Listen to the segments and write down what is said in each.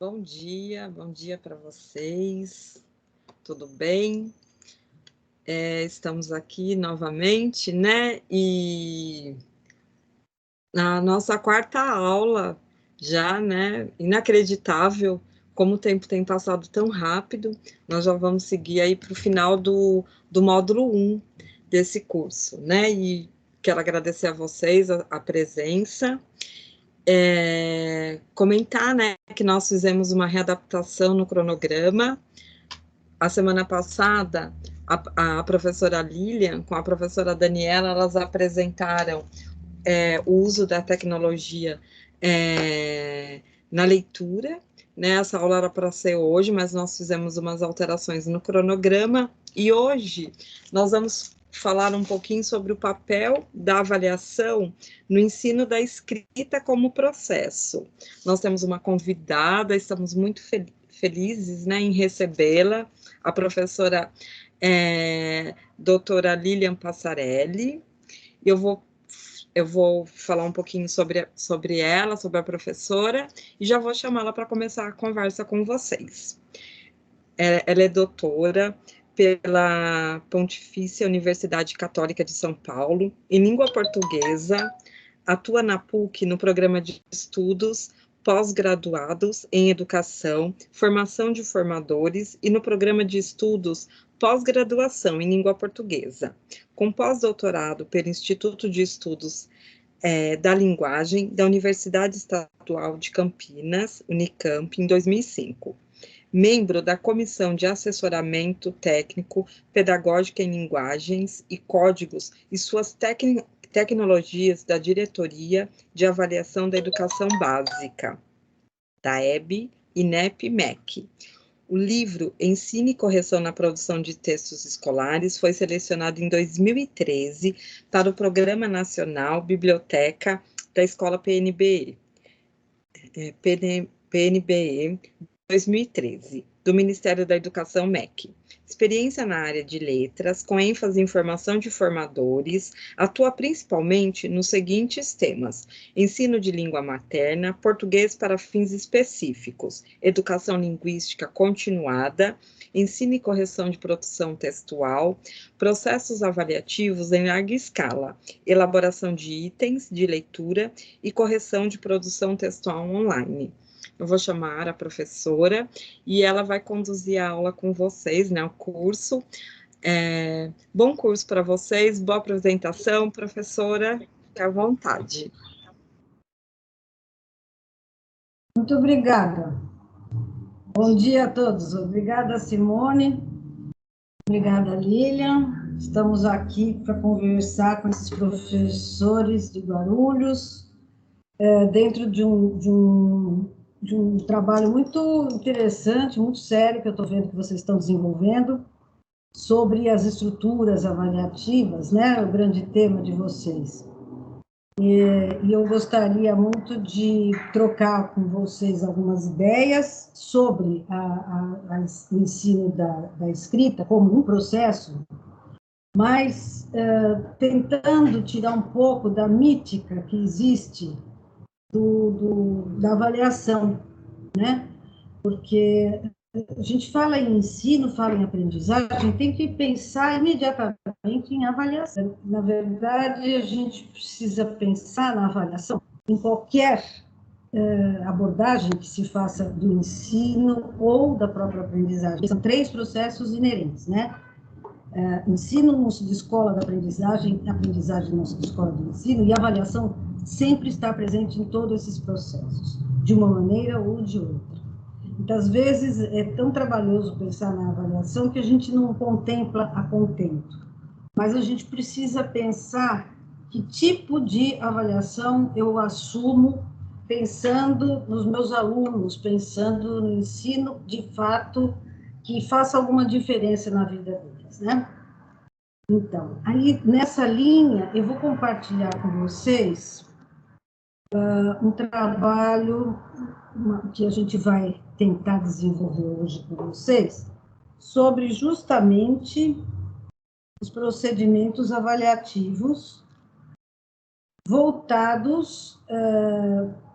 Bom dia para vocês, tudo bem? Estamos aqui novamente, né? E na nossa quarta aula já, né? Inacreditável como o tempo tem passado tão rápido. Nós já vamos seguir aí para o final do módulo 1 desse curso, né? E quero agradecer a vocês a presença. Comentar, né, que nós fizemos uma readaptação no cronograma. A semana passada, a professora Lilian com a professora Daniela, elas apresentaram o uso da tecnologia na leitura, né? Essa aula era para ser hoje, mas nós fizemos umas alterações no cronograma, e hoje nós vamos falar um pouquinho sobre o papel da avaliação no ensino da escrita como processo. Nós temos uma convidada, estamos muito felizes, né, em recebê-la, a professora doutora Lilian Passarelli. Eu vou falar um pouquinho sobre ela, sobre a professora, e já vou chamá-la para começar a conversa com vocês. Ela é doutora pela Pontifícia Universidade Católica de São Paulo, em língua portuguesa, atua na PUC no programa de estudos pós-graduados em educação, formação de formadores e no programa de estudos pós-graduação em língua portuguesa, com pós-doutorado pelo Instituto de Estudos da Linguagem da Universidade Estadual de Campinas, Unicamp, em 2005. Membro da Comissão de Assessoramento Técnico, Pedagógica em Linguagens e Códigos e suas tecnologias da Diretoria de Avaliação da Educação Básica, da EB, INEP, MEC. O livro Ensino e Correção na Produção de Textos Escolares foi selecionado em 2013 para o Programa Nacional Biblioteca da Escola PNBE, 2013, do Ministério da Educação, MEC. Experiência na área de letras, com ênfase em formação de formadores, atua principalmente nos seguintes temas: ensino de língua materna, português para fins específicos, educação linguística continuada, ensino e correção de produção textual, processos avaliativos em larga escala, elaboração de itens de leitura e correção de produção textual online. Eu vou chamar a professora e ela vai conduzir a aula com vocês, né, o curso. Bom curso para vocês, boa apresentação, professora, fique à vontade. Muito obrigada. Bom dia a todos. Obrigada, Simone. Obrigada, Lilian. Estamos aqui para conversar com esses professores de Guarulhos, dentro de um trabalho muito interessante, muito sério, que eu estou vendo que vocês estão desenvolvendo, sobre as estruturas avaliativas, né? O grande tema de vocês. E eu gostaria muito de trocar com vocês algumas ideias sobre o ensino da escrita como um processo, mas tentando tirar um pouco da mítica que existe da avaliação, né? Porque a gente fala em ensino, fala em aprendizagem, tem que pensar imediatamente em avaliação. Na verdade, a gente precisa pensar na avaliação em qualquer abordagem que se faça do ensino ou da própria aprendizagem. São três processos inerentes, né? Ensino não se descola da aprendizagem não se descola do ensino, e a avaliação sempre está presente em todos esses processos, de uma maneira ou de outra. Muitas vezes é tão trabalhoso pensar na avaliação que a gente não contempla a contento. Mas a gente precisa pensar que tipo de avaliação eu assumo pensando nos meus alunos, pensando no ensino, de fato, que faça alguma diferença na vida deles, né? Então, aí nessa linha, eu vou compartilhar com vocês um trabalho que a gente vai tentar desenvolver hoje com vocês, sobre justamente os procedimentos avaliativos voltados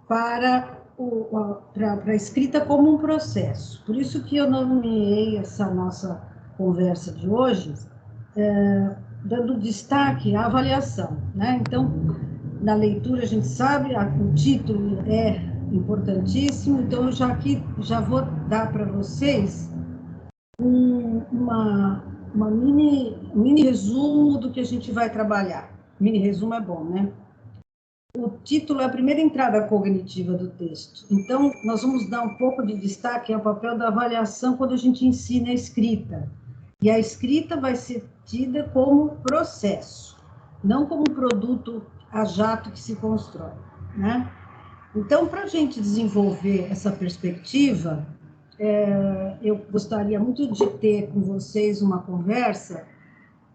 para para a escrita como um processo. Por isso que eu nomeei essa nossa conversa de hoje, dando destaque à avaliação, né? Então, na leitura, a gente sabe, o título é importantíssimo, então eu já vou dar para vocês uma mini resumo do que a gente vai trabalhar. Mini resumo é bom, né? O título é a primeira entrada cognitiva do texto. Então, nós vamos dar um pouco de destaque ao papel da avaliação quando a gente ensina a escrita. E a escrita vai ser tida como processo, não como um produto a jato que se constrói, né? Então, para a gente desenvolver essa perspectiva, eu gostaria muito de ter com vocês uma conversa,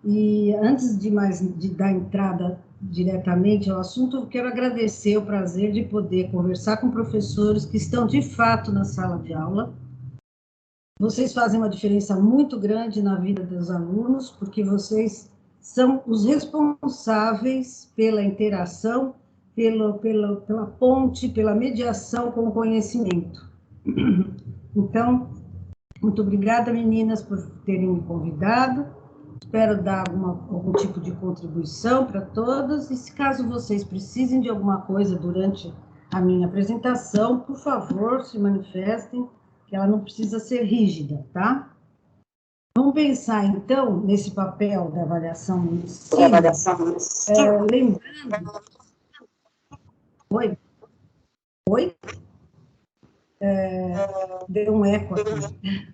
e antes de dar entrada diretamente ao assunto, eu quero agradecer o prazer de poder conversar com professores que estão de fato na sala de aula. Vocês fazem uma diferença muito grande na vida dos alunos, porque vocês são os responsáveis pela interação, pela ponte, pela mediação com o conhecimento. Então, muito obrigada, meninas, por terem me convidado. Espero dar algum tipo de contribuição para todas. E se caso vocês precisem de alguma coisa durante a minha apresentação, por favor, se manifestem, que ela não precisa ser rígida, tá? Vamos pensar, então, nesse papel da avaliação no ensino. Lembrando... Oi? Oi? Deu um eco aqui.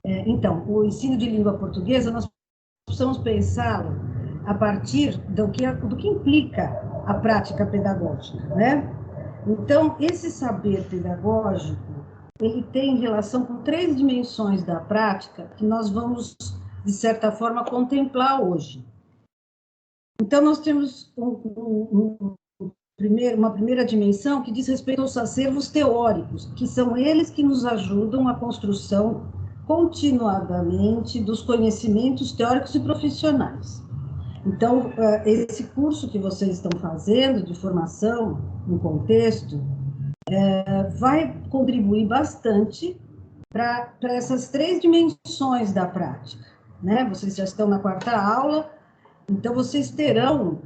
Então, o ensino de língua portuguesa, nós precisamos pensá-lo a partir do que implica a prática pedagógica, né? Então, esse saber pedagógico, ele tem relação com 3 dimensões da prática que nós vamos, de certa forma, contemplar hoje. Então, nós temos uma primeira dimensão que diz respeito aos acervos teóricos, que são eles que nos ajudam à construção continuadamente dos conhecimentos teóricos e profissionais. Então, esse curso que vocês estão fazendo de formação no contexto vai contribuir bastante para essas 3 dimensões da prática, né? Vocês já estão na 4ª aula, então vocês terão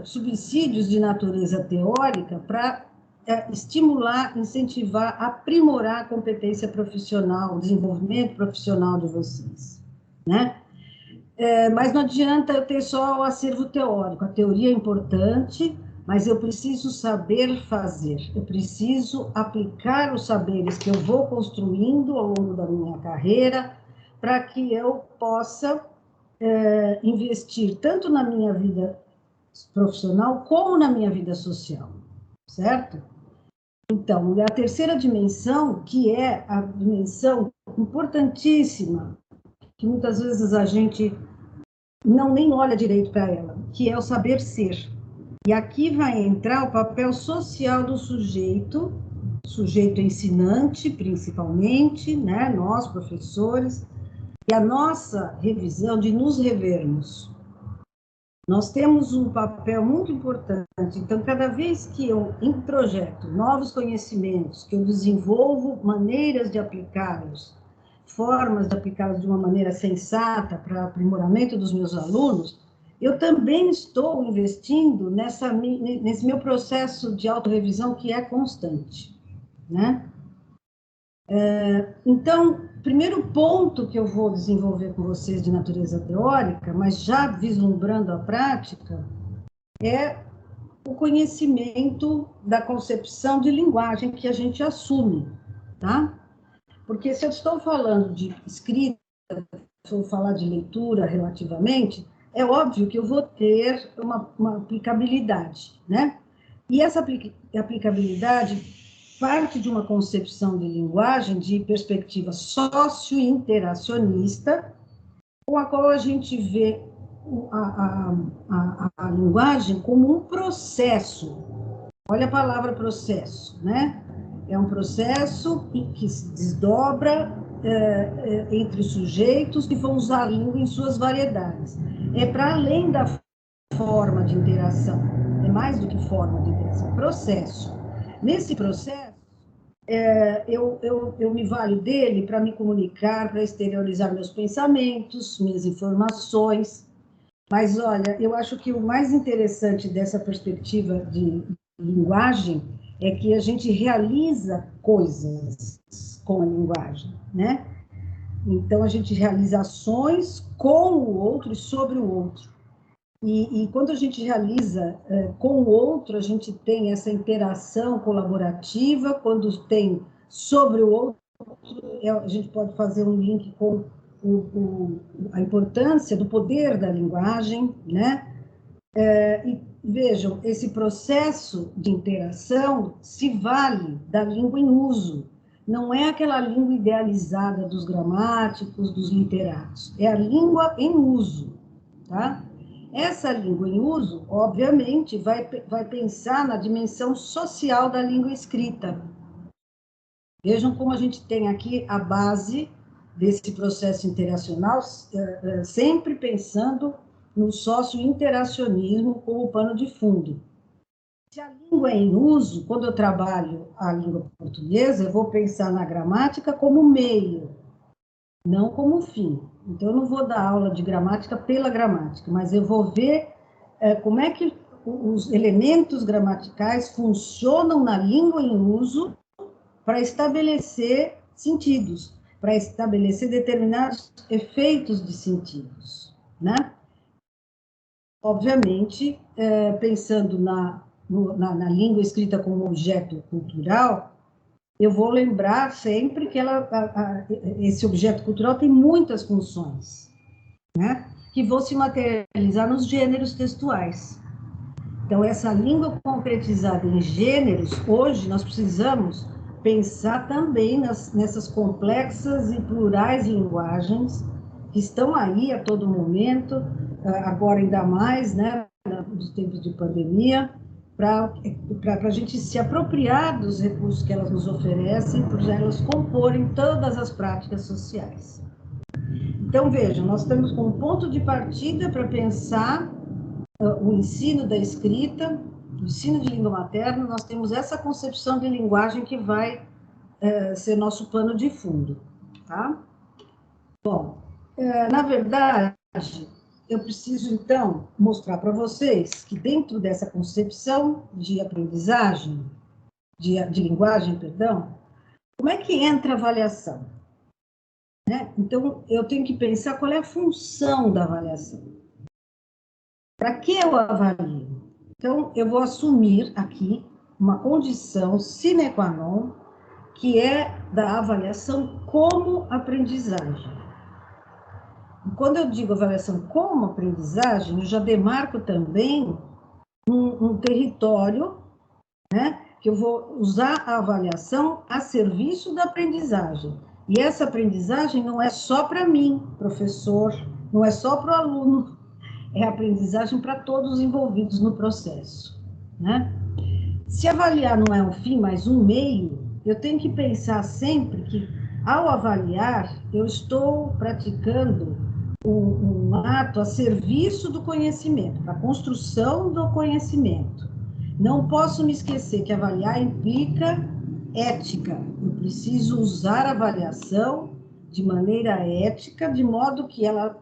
subsídios de natureza teórica para estimular, incentivar, aprimorar a competência profissional, o desenvolvimento profissional de vocês, né? Mas não adianta eu ter só o acervo teórico, a teoria é importante, mas eu preciso saber fazer, eu preciso aplicar os saberes que eu vou construindo ao longo da minha carreira, para que eu possa investir tanto na minha vida profissional como na minha vida social, certo? Então, a 3ª dimensão, que é a dimensão importantíssima, que muitas vezes a gente nem olha direito para ela, que é o saber ser. E aqui vai entrar o papel social do sujeito ensinante, principalmente, né, nós, professores, e a nossa revisão de nos revermos. Nós temos um papel muito importante, então, cada vez que eu introjeto novos conhecimentos, que eu desenvolvo maneiras de aplicá-los, formas de aplicá-los de uma maneira sensata para aprimoramento dos meus alunos, eu também estou investindo nesse meu processo de autorrevisão que é constante, né? Então, primeiro ponto que eu vou desenvolver com vocês de natureza teórica, mas já vislumbrando a prática, é o conhecimento da concepção de linguagem que a gente assume, tá? Porque se eu estou falando de escrita, se eu falar de leitura relativamente, é óbvio que eu vou ter uma aplicabilidade, né? E essa aplicabilidade parte de uma concepção de linguagem de perspectiva socio-interacionista, com a qual a gente vê a linguagem como um processo. Olha a palavra processo, né? É um processo que se desdobra entre os sujeitos que vão usar a língua em suas variedades. É para além da forma de interação, é mais do que forma de interação, processo. Nesse processo, eu me valho dele para me comunicar, para exteriorizar meus pensamentos, minhas informações. Mas, olha, eu acho que o mais interessante dessa perspectiva de linguagem é que a gente realiza coisas com a linguagem, né? Então, a gente realiza ações com o outro e sobre o outro. E quando a gente realiza com o outro, a gente tem essa interação colaborativa. Quando tem sobre o outro, a gente pode fazer um link com a importância do poder da linguagem, né? E vejam, esse processo de interação se vale da língua em uso. Não é aquela língua idealizada dos gramáticos, dos literatos. É a língua em uso, tá? Essa língua em uso, obviamente, vai pensar na dimensão social da língua escrita. Vejam como a gente tem aqui a base desse processo interacional, sempre pensando no sócio-interacionismo como pano de fundo. Se a língua é em uso, quando eu trabalho a língua portuguesa, eu vou pensar na gramática como meio, não como fim. Então, eu não vou dar aula de gramática pela gramática, mas eu vou ver como é que os elementos gramaticais funcionam na língua em uso para estabelecer sentidos, para estabelecer determinados efeitos de sentidos, né? Obviamente, pensando na língua escrita como objeto cultural, eu vou lembrar sempre que esse objeto cultural tem muitas funções, né? Que vão se materializar nos gêneros textuais. Então, essa língua concretizada em gêneros, hoje nós precisamos pensar também nessas complexas e plurais linguagens que estão aí a todo momento, agora ainda mais, né, nos tempos de pandemia, para a gente se apropriar dos recursos que elas nos oferecem, para elas comporem todas as práticas sociais. Então, vejam, nós estamos com um ponto de partida para pensar o ensino da escrita, o ensino de língua materna. Nós temos essa concepção de linguagem que vai ser nosso pano de fundo, tá? Bom, na verdade, eu preciso, então, mostrar para vocês que dentro dessa concepção de aprendizagem, de linguagem, perdão, como é que entra a avaliação? Né? Então, eu tenho que pensar qual é a função da avaliação. Para que eu avalio? Então, eu vou assumir aqui uma condição sine qua non, que é da avaliação como aprendizagem. Quando eu digo avaliação como aprendizagem, eu já demarco também um território, né, que eu vou usar a avaliação a serviço da aprendizagem. E essa aprendizagem não é só para mim, professor, não é só para o aluno, é aprendizagem para todos os envolvidos no processo, né? Se avaliar não é um fim, mas um meio, eu tenho que pensar sempre que, ao avaliar, eu estou praticando um ato a serviço do conhecimento, para a construção do conhecimento. Não posso me esquecer que avaliar implica ética. Eu preciso usar a avaliação de maneira ética, de modo que ela,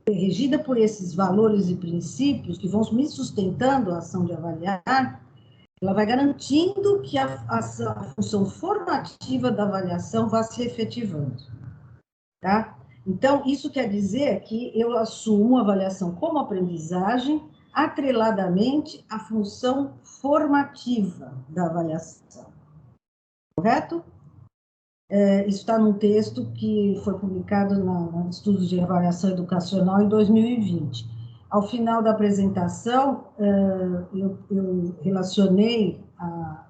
regida por esses valores e princípios que vão me sustentando a ação de avaliar, ela vai garantindo que a função formativa da avaliação vá se efetivando, tá? Então, isso quer dizer que eu assumo a avaliação como aprendizagem atreladamente à função formativa da avaliação, correto? Isso está num texto que foi publicado no Estudos de Avaliação Educacional em 2020. Ao final da apresentação, eu relacionei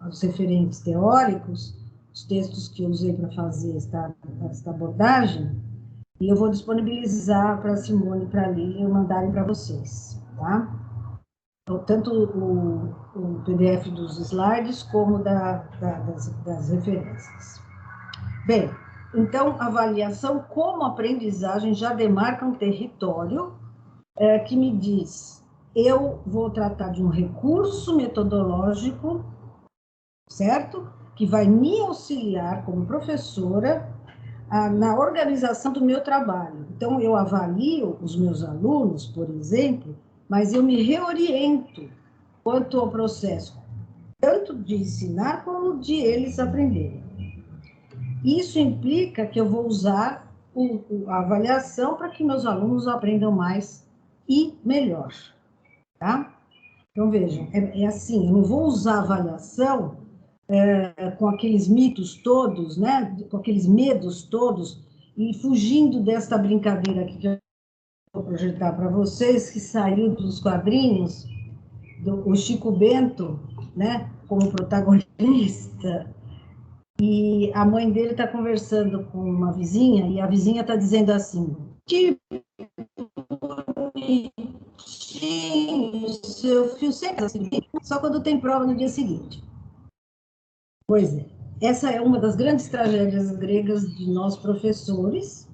os referentes teóricos, os textos que eu usei para fazer esta abordagem, e eu vou disponibilizar para a Simone e para a Lília mandarem para vocês, tá? Então, tanto o PDF dos slides como das referências. Bem, então, a avaliação como aprendizagem já demarca um território que me diz eu vou tratar de um recurso metodológico, certo? Que vai me auxiliar como professora na organização do meu trabalho. Então, eu avalio os meus alunos, por exemplo, mas eu me reoriento quanto ao processo, tanto de ensinar como de eles aprenderem. Isso implica que eu vou usar a avaliação para que meus alunos aprendam mais e melhor, tá? Então, vejam, é assim, eu não vou usar a avaliação com aqueles mitos todos, né? Com aqueles medos todos, e fugindo desta brincadeira aqui que eu vou projetar para vocês, que saiu dos quadrinhos, o Chico Bento, né? Como protagonista, e a mãe dele está conversando com uma vizinha, e a vizinha está dizendo assim, que bonitinho, seu filho sempre assim, só quando tem prova no dia seguinte. Pois é, essa é uma das grandes tragédias gregas de nós professores,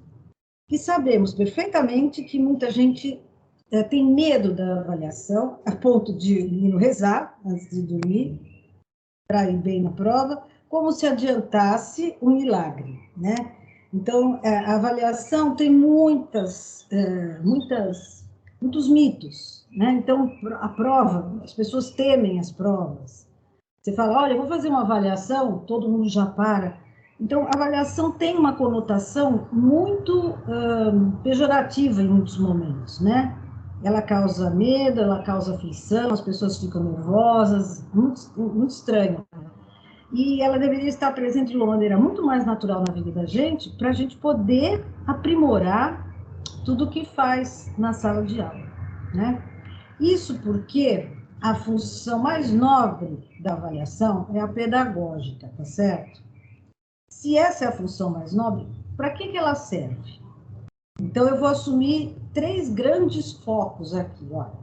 que sabemos perfeitamente que muita gente tem medo da avaliação, a ponto de o menino rezar antes de dormir, para ir bem na prova, como se adiantasse um milagre, né? Então, a avaliação tem muitos mitos, né? Então, a prova, as pessoas temem as provas. Você fala, olha, eu vou fazer uma avaliação, todo mundo já para. Então, a avaliação tem uma conotação muito pejorativa em muitos momentos, né? Ela causa medo, ela causa aflição, as pessoas ficam nervosas, muito estranho. E ela deveria estar presente de uma maneira muito mais natural na vida da gente, para a gente poder aprimorar tudo o que faz na sala de aula, né? Isso porque a função mais nobre da avaliação é a pedagógica, tá certo? Se essa é a função mais nobre, para que ela serve? Então, eu vou assumir 3 grandes focos aqui, olha.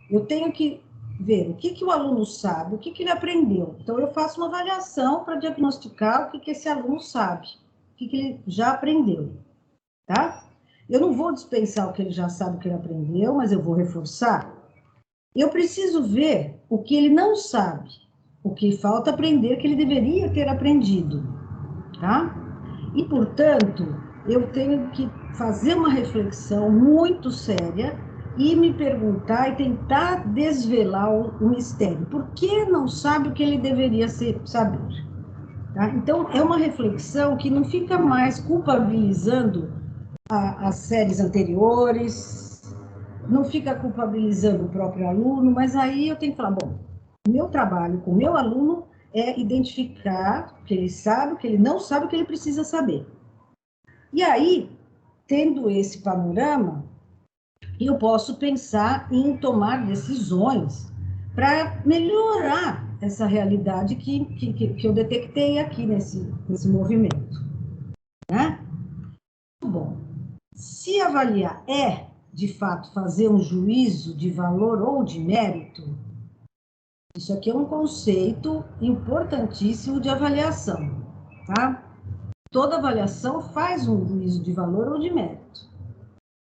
Eu tenho que ver o que o aluno sabe, o que ele aprendeu. Então, eu faço uma avaliação para diagnosticar o que esse aluno sabe, o que ele já aprendeu, tá? Eu não vou dispensar o que ele já sabe, o que ele aprendeu, mas eu vou reforçar. Eu preciso ver o que ele não sabe, o que falta aprender, que ele deveria ter aprendido, tá? E, portanto, eu tenho que fazer uma reflexão muito séria e me perguntar e tentar desvelar o mistério. Por que não sabe o que ele deveria saber? Tá? Então, é uma reflexão que não fica mais culpabilizando as séries anteriores, não fica culpabilizando o próprio aluno, mas aí eu tenho que falar, bom, o meu trabalho com o meu aluno é identificar o que ele sabe, o que ele não sabe, o que ele precisa saber. E aí, tendo esse panorama, eu posso pensar em tomar decisões para melhorar essa realidade que eu detectei aqui nesse movimento, né? Bom, se avaliar é, de fato, fazer um juízo de valor ou de mérito, isso aqui é um conceito importantíssimo de avaliação, tá? Toda avaliação faz um juízo de valor ou de mérito.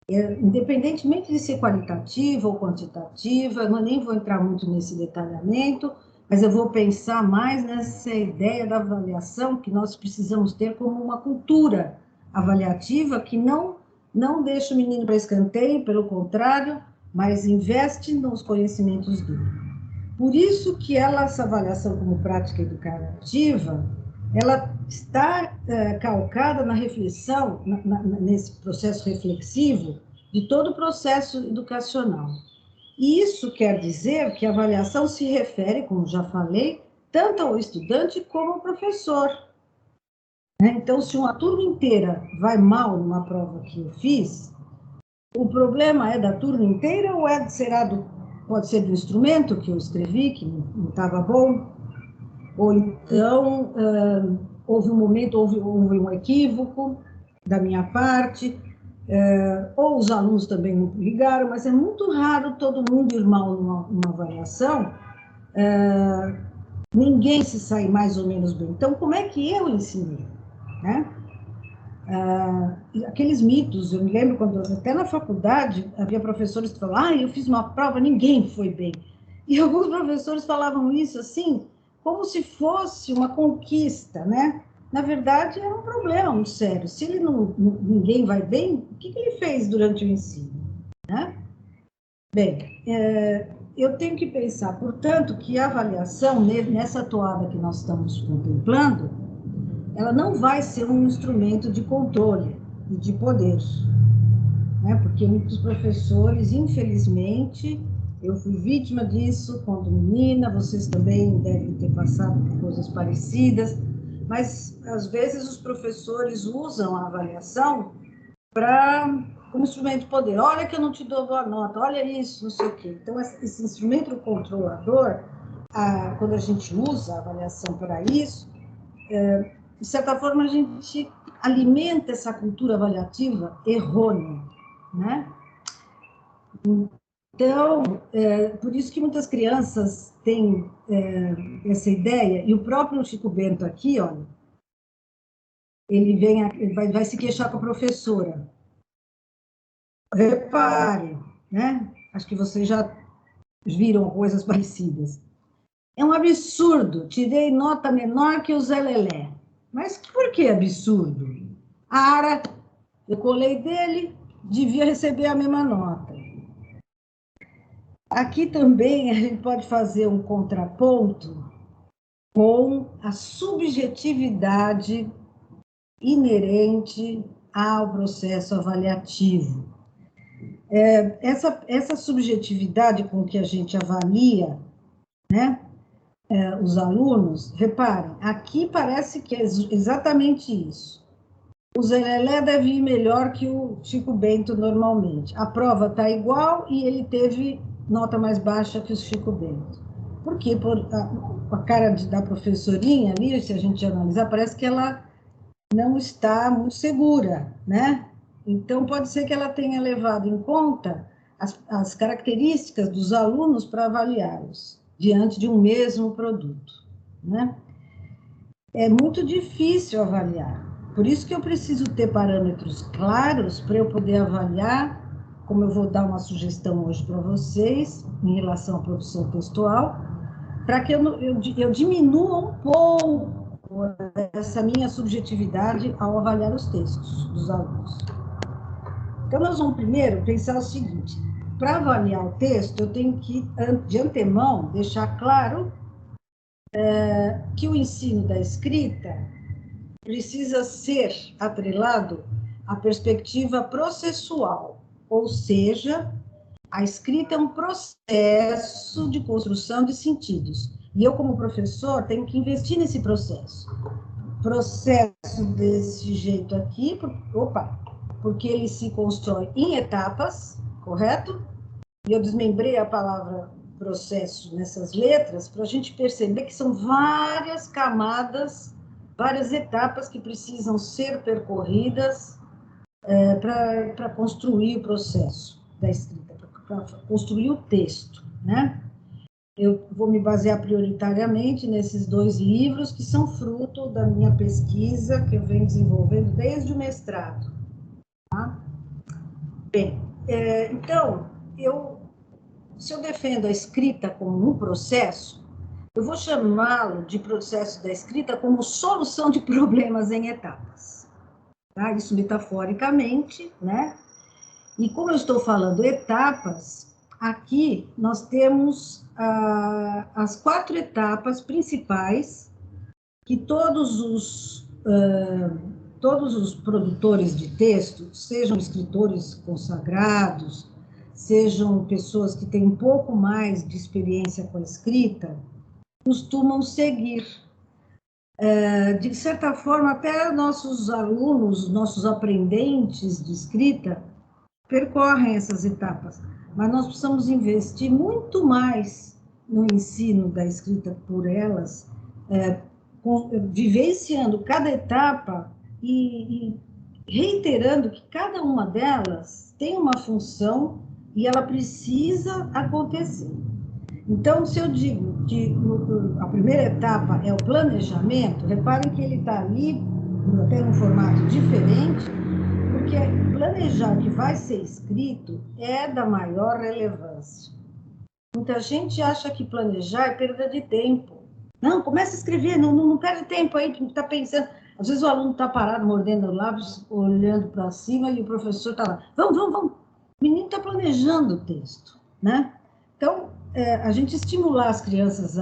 Independentemente de ser qualitativa ou quantitativa, eu nem vou entrar muito nesse detalhamento, mas eu vou pensar mais nessa ideia da avaliação que nós precisamos ter como uma cultura avaliativa que não deixa o menino para escanteio, pelo contrário, mas investe nos conhecimentos dele. Por isso que essa avaliação como prática educativa, ela está calcada na reflexão, nesse processo reflexivo de todo o processo educacional. E isso quer dizer que a avaliação se refere, como já falei, tanto ao estudante como ao professor. Então, se uma turma inteira vai mal numa prova que eu fiz, o problema é da turma inteira ou pode ser do instrumento que eu escrevi, que não estava bom? Ou então, houve um equívoco da minha parte, ou os alunos também não ligaram, mas é muito raro todo mundo ir mal numa avaliação, ninguém se sai mais ou menos bem. Então, como é que eu ensinei, né? aqueles mitos, eu me lembro quando, até na faculdade, havia professores que falavam, eu fiz uma prova, ninguém foi bem. E alguns professores falavam isso assim, como se fosse uma conquista, né? Na verdade, é um problema muito sério. Se ele ninguém vai bem, o que ele fez durante o ensino, né? Bem, eu tenho que pensar, portanto, que a avaliação, nessa toada que nós estamos contemplando, ela não vai ser um instrumento de controle e de poder, né? Porque muitos professores, infelizmente, eu fui vítima disso quando menina, vocês também devem ter passado por coisas parecidas, mas às vezes os professores usam a avaliação como instrumento de poder. Olha que eu não te dou boa nota, olha isso, não sei o quê. Então, esse instrumento controlador, quando a gente usa a avaliação para isso, de certa forma, a gente alimenta essa cultura avaliativa errônea, né? Então, por isso que muitas crianças têm essa ideia, e o próprio Chico Bento aqui, olha, ele vai se queixar com a professora. Repare, né? Acho que vocês já viram coisas parecidas. É um absurdo, tirei nota menor que o Zé Lelé. Mas por que absurdo? A Ara, eu colei dele, devia receber a mesma nota. Aqui também a gente pode fazer um contraponto com a subjetividade inerente ao processo avaliativo. Essa subjetividade com que a gente avalia, né, os alunos, reparem, aqui parece que é exatamente isso. O Zé Lelé deve ir melhor que o Chico Bento normalmente. A prova está igual e ele teve nota mais baixa que o Chico Bento. Por quê? A cara da professorinha ali, se a gente analisar, parece que ela não está muito segura, né? Então, pode ser que ela tenha levado em conta as características dos alunos para avaliá-los diante de um mesmo produto, né? É muito difícil avaliar. Por isso que eu preciso ter parâmetros claros para eu poder avaliar, como eu vou dar uma sugestão hoje para vocês, em relação à produção textual, para que eu diminua um pouco essa minha subjetividade ao avaliar os textos dos alunos. Então, nós vamos primeiro pensar o seguinte, para avaliar o texto, eu tenho que, de antemão, deixar claro que o ensino da escrita precisa ser atrelado à perspectiva processual, ou seja, a escrita é um processo de construção de sentidos. E eu, como professor, tenho que investir nesse processo. Processo desse jeito aqui, porque ele se constrói em etapas, correto? E eu desmembrei a palavra processo nessas letras para a gente perceber que são várias camadas, várias etapas que precisam ser percorridas para construir o processo da escrita, para construir o texto, né? Eu vou me basear prioritariamente nesses 2 livros que são fruto da minha pesquisa que eu venho desenvolvendo desde o mestrado. Tá? Bem, então, se eu defendo a escrita como um processo, eu vou chamá-lo de processo da escrita como solução de problemas em etapas. Tá? Isso metaforicamente, né? E como eu estou falando etapas, aqui nós temos as 4 etapas principais que todos os produtores de texto, sejam escritores consagrados, sejam pessoas que têm um pouco mais de experiência com a escrita, costumam seguir. De certa forma, até nossos alunos, nossos aprendentes de escrita, percorrem essas etapas, mas nós precisamos investir muito mais no ensino da escrita por elas, vivenciando cada etapa e reiterando que cada uma delas tem uma função e ela precisa acontecer. Então, se eu digo que a primeira etapa é o planejamento, reparem que ele está ali até num formato diferente, porque planejar o que vai ser escrito é da maior relevância. Muita gente acha que planejar é perda de tempo. Não, começa a escrever, não perde tempo aí, está pensando. Às vezes o aluno está parado, mordendo os lábios, olhando para cima, e o professor está lá. Vamos. O menino está planejando o texto, né? Então, a gente estimular as crianças,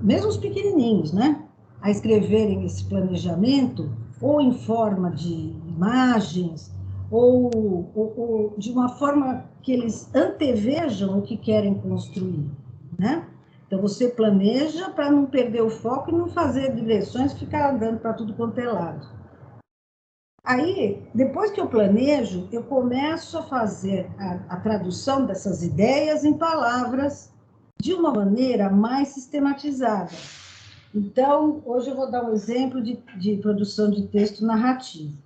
mesmo os pequenininhos, né? A escreverem esse planejamento, ou em forma de imagens, ou de uma forma que eles antevejam o que querem construir, né? Então, você planeja para não perder o foco e não fazer direções, ficar andando para tudo quanto é lado. Aí, depois que eu planejo, eu começo a fazer a tradução dessas ideias em palavras de uma maneira mais sistematizada. Então, hoje eu vou dar um exemplo de produção de texto narrativo.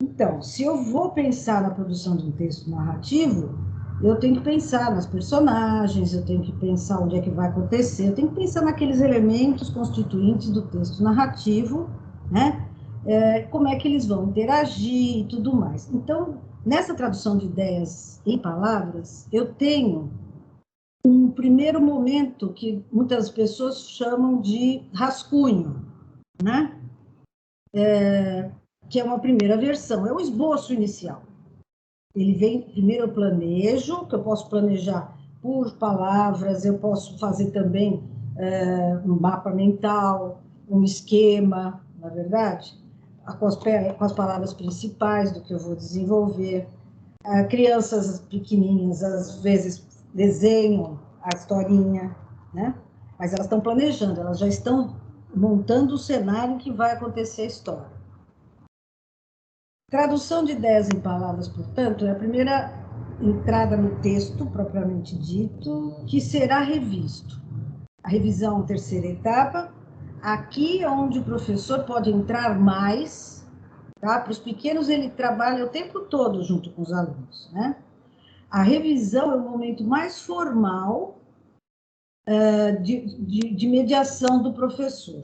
Então, se eu vou pensar na produção de um texto narrativo, eu tenho que pensar nas personagens, eu tenho que pensar onde é que vai acontecer, eu tenho que pensar naqueles elementos constituintes do texto narrativo, né? Como é que eles vão interagir e tudo mais. Então, nessa tradução de ideias em palavras, eu tenho um primeiro momento que muitas pessoas chamam de rascunho, né? Que é uma primeira versão, é o esboço inicial. Ele vem, primeiro eu planejo, que eu posso planejar por palavras, eu posso fazer também um mapa mental, um esquema, na verdade, com as palavras principais do que eu vou desenvolver. Crianças pequenininhas, às vezes, desenham a historinha, né? Mas elas estão planejando, elas já estão montando o cenário que vai acontecer a história. Tradução de ideias em palavras, portanto, é a primeira entrada no texto, propriamente dito, que será revisto. A revisão é a terceira etapa. Aqui é onde o professor pode entrar mais, tá? Para os pequenos, ele trabalha o tempo todo junto com os alunos, né? A revisão é o momento mais formal de mediação do professor.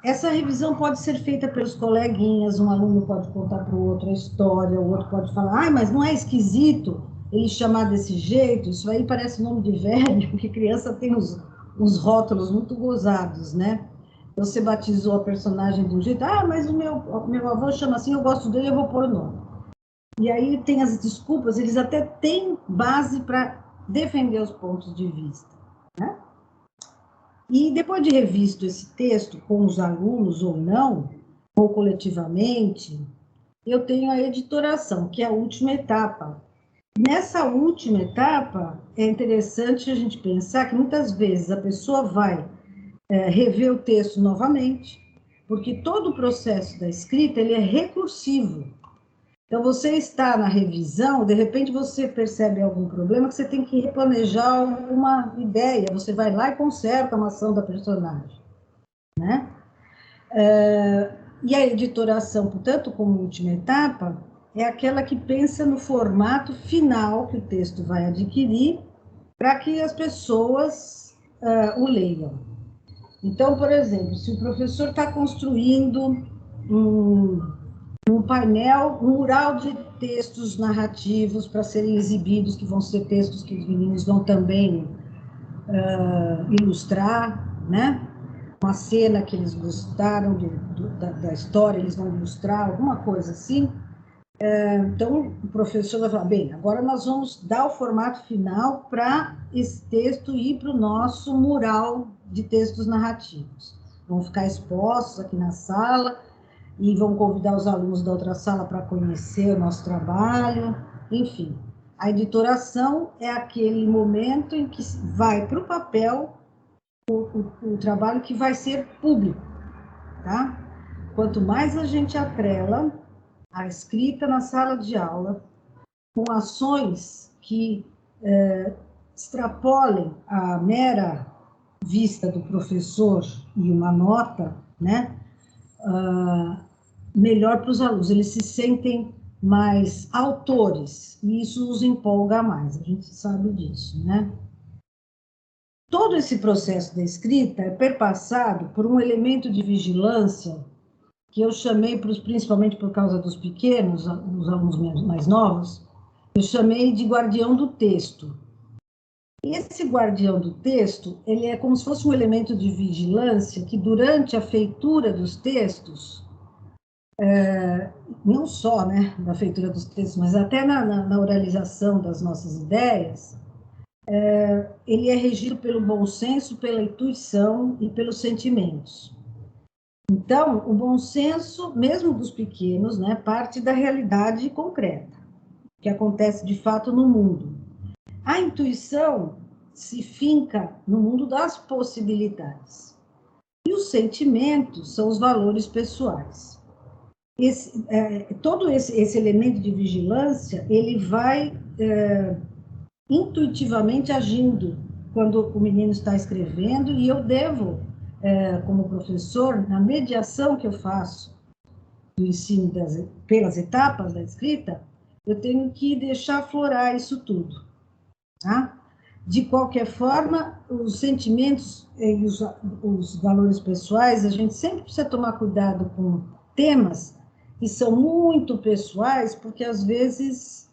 Essa revisão pode ser feita pelos coleguinhas, um aluno pode contar para o outro a história, o outro pode falar, mas não é esquisito ele chamar desse jeito? Isso aí parece nome de velho, porque criança tem uns rótulos muito gozados, né? Você batizou a personagem de um jeito, mas o meu avô chama assim, eu gosto dele, eu vou pôr o nome. E aí tem as desculpas, eles até têm base para defender os pontos de vista, né? E depois de revisto esse texto com os alunos ou não, ou coletivamente, eu tenho a editoração, que é a última etapa. Nessa última etapa, é interessante a gente pensar que muitas vezes a pessoa vai rever o texto novamente, porque todo o processo da escrita ele é recursivo. Então, você está na revisão, de repente você percebe algum problema que você tem que replanejar uma ideia, você vai lá e conserta uma ação da personagem, né? E a editoração, portanto, como última etapa, é aquela que pensa no formato final que o texto vai adquirir para que as pessoas o leiam. Então, por exemplo, se o professor está construindo um painel, um mural de textos narrativos para serem exibidos, que vão ser textos que os meninos vão também ilustrar, né? Uma cena que eles gostaram da história, eles vão ilustrar, alguma coisa assim. Então, o professor vai falar, bem, agora nós vamos dar o formato final para esse texto ir para o nosso mural de textos narrativos. Vão ficar expostos aqui na sala, e vão convidar os alunos da outra sala para conhecer o nosso trabalho, enfim. A editoração é aquele momento em que vai para o papel o trabalho que vai ser público, tá? Quanto mais a gente atrela a escrita na sala de aula com ações que extrapolem a mera vista do professor e uma nota, né? Melhor para os alunos, eles se sentem mais autores, e isso os empolga mais, a gente sabe disso, né? Todo esse processo da escrita é perpassado por um elemento de vigilância que eu chamei, principalmente por causa dos pequenos, os alunos mais novos, eu chamei de guardião do texto. E esse guardião do texto, ele é como se fosse um elemento de vigilância que, durante a feitura dos textos, não só, né, na feitura dos textos, mas até na oralização das nossas ideias, ele é regido pelo bom senso, pela intuição e pelos sentimentos. Então, o bom senso, mesmo dos pequenos, né, parte da realidade concreta, que acontece de fato no mundo. A intuição se finca no mundo das possibilidades. E os sentimentos são os valores pessoais. Todo esse elemento de vigilância, ele vai intuitivamente agindo quando o menino está escrevendo, e eu devo, como professor, na mediação que eu faço do ensino pelas etapas da escrita, eu tenho que deixar aflorar isso tudo, tá? De qualquer forma, os sentimentos e os valores pessoais, a gente sempre precisa tomar cuidado com temas que são muito pessoais, porque às vezes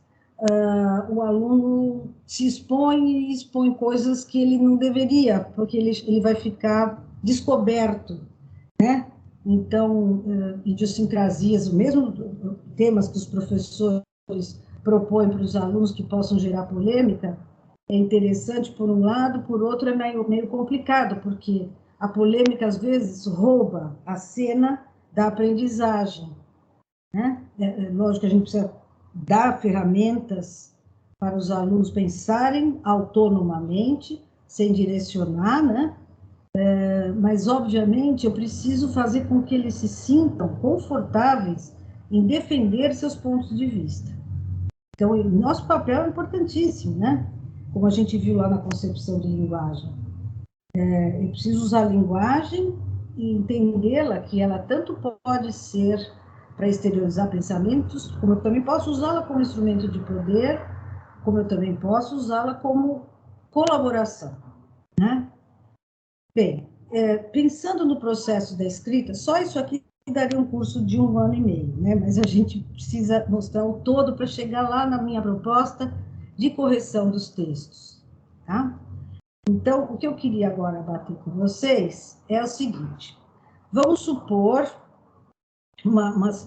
o aluno se expõe e expõe coisas que ele não deveria, porque ele vai ficar descoberto, né? Então, idiosincrasias, mesmo temas que os professores propõem para os alunos que possam gerar polêmica, é interessante por um lado, por outro é meio complicado, porque a polêmica às vezes rouba a cena da aprendizagem, né? Lógico que a gente precisa dar ferramentas para os alunos pensarem autonomamente, sem direcionar, né? Mas, obviamente, eu preciso fazer com que eles se sintam confortáveis em defender seus pontos de vista. Então, o nosso papel é importantíssimo, né? Como a gente viu lá na concepção de linguagem. Eu preciso usar a linguagem e entendê-la, que ela tanto pode ser para exteriorizar pensamentos, como eu também posso usá-la como instrumento de poder, como eu também posso usá-la como colaboração, né? Bem, pensando no processo da escrita, só isso aqui daria um curso de 1 ano e meio, né? Mas a gente precisa mostrar o todo para chegar lá na minha proposta de correção dos textos, tá? Então, o que eu queria agora bater com vocês é o seguinte: vamos supor, nós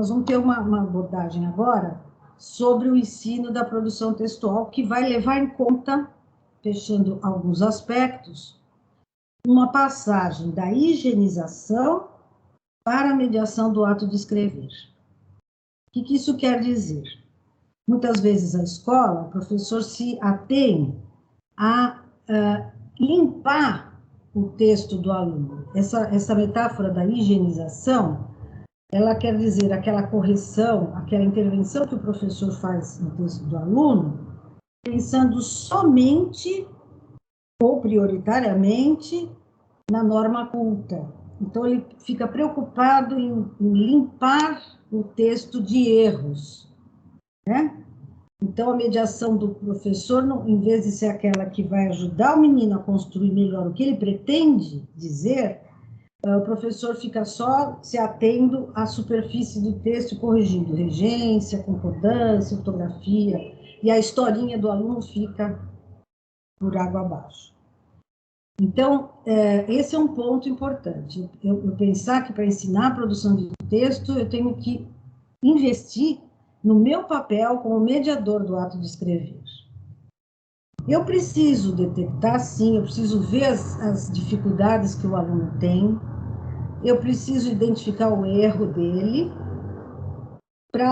vamos ter uma abordagem agora sobre o ensino da produção textual, que vai levar em conta, fechando alguns aspectos, uma passagem da higienização para a mediação do ato de escrever. O que isso quer dizer? Muitas vezes a escola, o professor se atém a limpar o texto do aluno. Essa metáfora da higienização, ela quer dizer aquela correção, aquela intervenção que o professor faz no texto do aluno, pensando somente ou prioritariamente na norma culta. Então, ele fica preocupado em limpar o texto de erros, né? Então, a mediação do professor, em vez de ser aquela que vai ajudar o menino a construir melhor o que ele pretende dizer, o professor fica só se atendo à superfície do texto, corrigindo regência, concordância, ortografia, e a historinha do aluno fica por água abaixo. Então, esse é um ponto importante. Eu pensar que para ensinar a produção de texto, eu tenho que investir no meu papel como mediador do ato de escrever. Eu preciso detectar, sim, eu preciso ver as dificuldades que o aluno tem, eu preciso identificar o erro dele,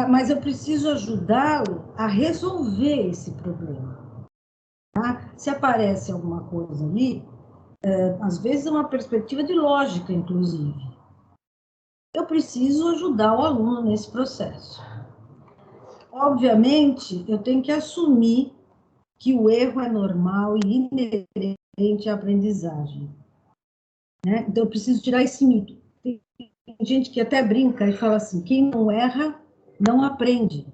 mas eu preciso ajudá-lo a resolver esse problema. Tá? Se aparece alguma coisa ali, às vezes é uma perspectiva de lógica, inclusive, eu preciso ajudar o aluno nesse processo. Obviamente, eu tenho que assumir que o erro é normal e inerente à aprendizagem, né? Então, eu preciso tirar esse mito. Tem gente que até brinca e fala assim: quem não erra, não aprende.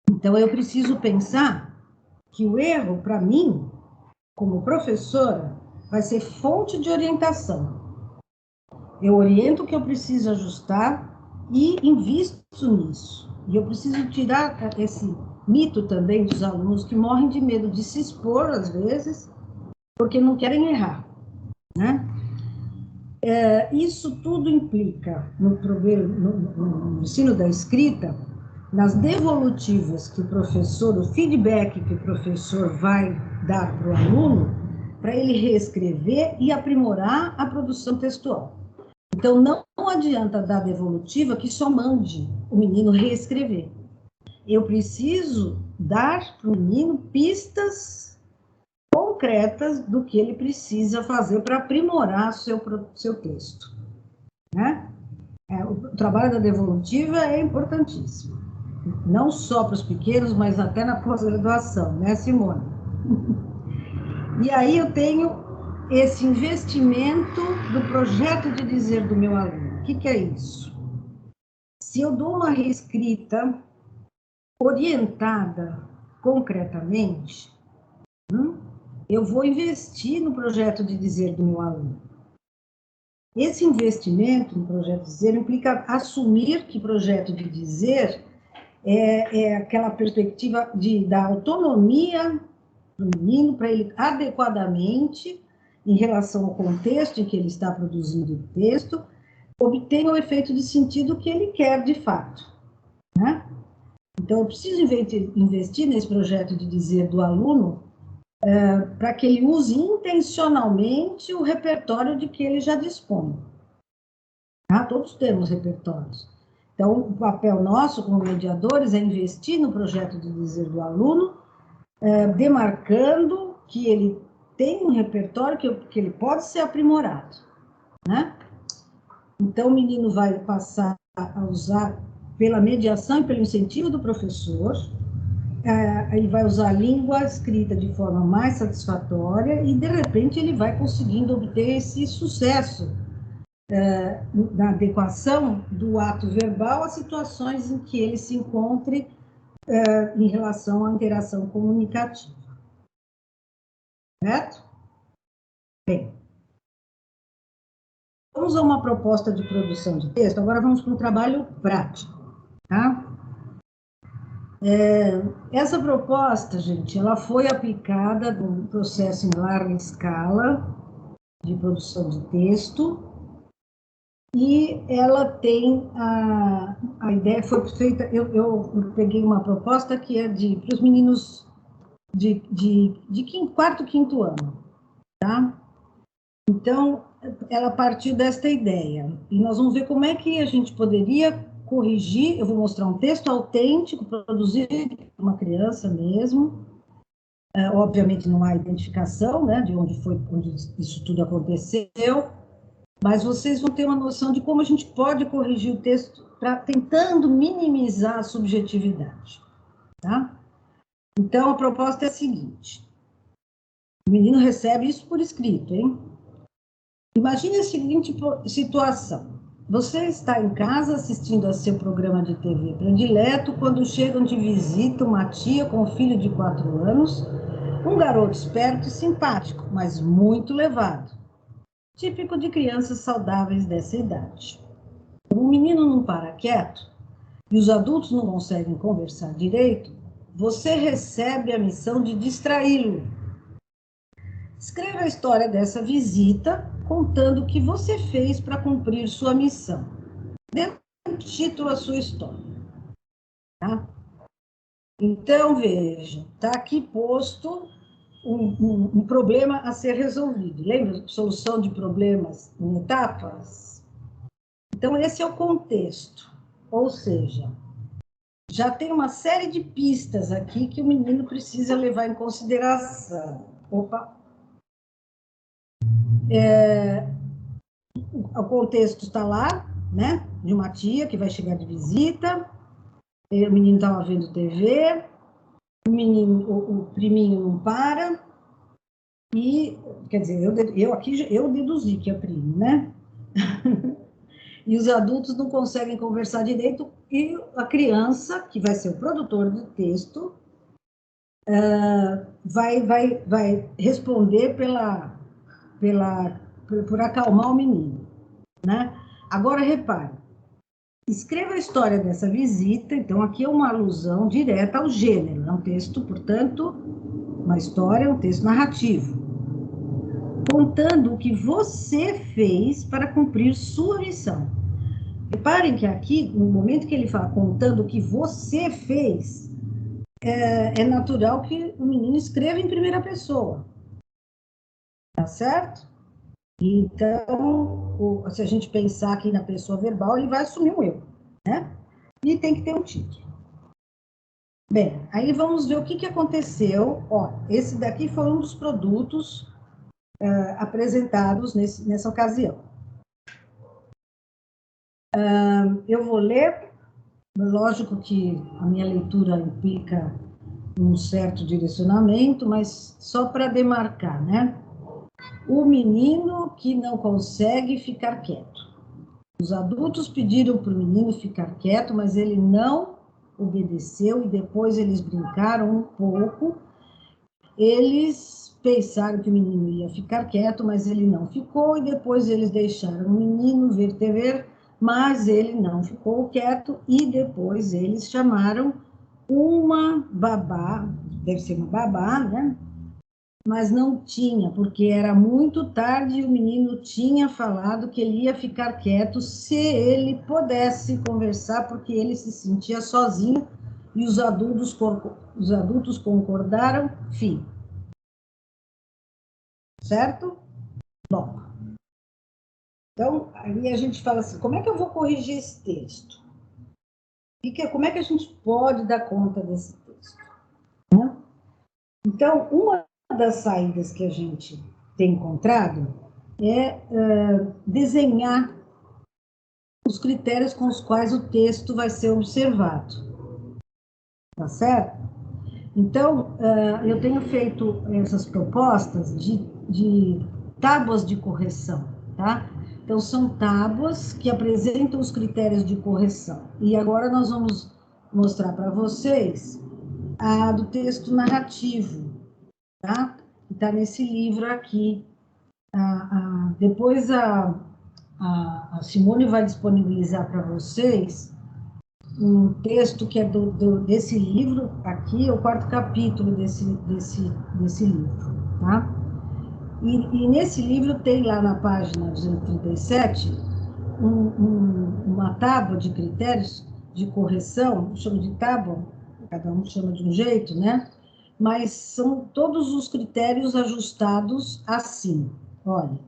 Então, eu preciso pensar que o erro, para mim, como professora, vai ser fonte de orientação. Eu oriento o que eu preciso ajustar e invisto nisso. E eu preciso tirar esse mito também dos alunos que morrem de medo de se expor, às vezes, porque não querem errar, né? Isso tudo implica no ensino da escrita, nas devolutivas que o professor, o feedback que o professor vai dar para o aluno, para ele reescrever e aprimorar a produção textual. Então, não adianta dar devolutiva que só mande o menino reescrever. Eu preciso dar para o menino pistas concretas do que ele precisa fazer para aprimorar seu texto, né? O trabalho da devolutiva é importantíssimo, não só para os pequenos, mas até na pós-graduação, né, Simone? E aí eu tenho esse investimento do projeto de dizer do meu aluno. O que é isso? Se eu dou uma reescrita orientada concretamente, eu vou investir no projeto de dizer do meu aluno. Esse investimento no projeto de dizer implica assumir que projeto de dizer é aquela perspectiva da autonomia do menino para ele adequadamente, em relação ao contexto em que ele está produzindo o texto, obter o efeito de sentido que ele quer de fato, né? Então, eu preciso investir nesse projeto de dizer do aluno para que ele use intencionalmente o repertório de que ele já dispõe. Tá? Todos temos repertórios. Então, o papel nosso como mediadores é investir no projeto de dizer do aluno, demarcando que ele tem um repertório que ele pode ser aprimorado, né? Então, o menino vai passar a usar, pela mediação e pelo incentivo do professor, ele vai usar a língua escrita de forma mais satisfatória e, de repente, ele vai conseguindo obter esse sucesso na adequação do ato verbal às situações em que ele se encontre em relação à interação comunicativa. Certo? Bem, vamos a uma proposta de produção de texto, agora vamos para um trabalho prático, tá? Essa proposta, gente, ela foi aplicada num processo em larga escala de produção de texto e ela tem a ideia foi feita, eu peguei uma proposta que é para os meninos de quarto, quinto ano, tá? Então, ela partiu desta ideia e nós vamos ver como é que a gente poderia corrigir. Eu vou mostrar um texto autêntico, produzido por uma criança mesmo. Obviamente não há identificação, né, de onde isso tudo aconteceu, mas vocês vão ter uma noção de como a gente pode corrigir o texto tentando minimizar a subjetividade, tá? Então, a proposta é a seguinte. O menino recebe isso por escrito, hein? Imagine a seguinte situação. Você está em casa assistindo a seu programa de TV predileto quando chegam de visita uma tia com um filho de 4 anos, um garoto esperto e simpático, mas muito levado, típico de crianças saudáveis dessa idade. O menino não para quieto e os adultos não conseguem conversar direito, você recebe a missão de distraí-lo. Escreva a história dessa visita, contando o que você fez para cumprir sua missão. Dê um título à sua história. Tá? Então, veja, está aqui posto um problema a ser resolvido. Lembra? Solução de problemas em etapas? Então, esse é o contexto. Ou seja, já tem uma série de pistas aqui que o menino precisa levar em consideração. Opa! O contexto está lá, né? De uma tia que vai chegar de visita, o menino estava vendo TV, o priminho não para, e, quer dizer, eu deduzi que é primo, né? E os adultos não conseguem conversar direito, e a criança, que vai ser o produtor do texto, vai responder por acalmar o menino, né? Agora, repare, escreva a história dessa visita, então aqui é uma alusão direta ao gênero, é um texto, portanto, uma história, um texto narrativo, contando o que você fez para cumprir sua missão. Reparem que aqui, no momento que ele fala contando o que você fez, é natural que o menino escreva em primeira pessoa, tá certo? Então, se a gente pensar aqui na pessoa verbal, ele vai assumir um eu, né? E tem que ter um título. Bem, aí vamos ver o que aconteceu. Ó, esse daqui foi um dos produtos apresentados nessa ocasião. Eu vou ler, lógico que a minha leitura implica um certo direcionamento, mas só para demarcar, né? O menino que não consegue ficar quieto. Os adultos pediram para o menino ficar quieto, mas ele não obedeceu e depois eles brincaram um pouco. Eles pensaram que o menino ia ficar quieto, mas ele não ficou, e depois eles deixaram o menino ver TV, mas ele não ficou quieto, e depois eles chamaram uma babá, deve ser uma babá, né? Mas não tinha, porque era muito tarde e o menino tinha falado que ele ia ficar quieto se ele pudesse conversar, porque ele se sentia sozinho e os adultos concordaram, fim. Certo? Bom, então, aí a gente fala assim, como é que eu vou corrigir esse texto? Como é que a gente pode dar conta desse texto? Né? Então, uma das saídas que a gente tem encontrado é desenhar os critérios com os quais o texto vai ser observado. Tá certo? Então, eu tenho feito essas propostas de tábuas de correção, tá? Então, são tábuas que apresentam os critérios de correção. E agora nós vamos mostrar para vocês a do texto narrativo, tá? Que está nesse livro aqui. Depois a Simone vai disponibilizar para vocês um texto que é desse livro aqui, o 4º capítulo desse livro, tá? E nesse livro tem lá na página 237 uma tábua de critérios de correção, chamo de tábua, cada um chama de um jeito, né? Mas são todos os critérios ajustados assim. Olha,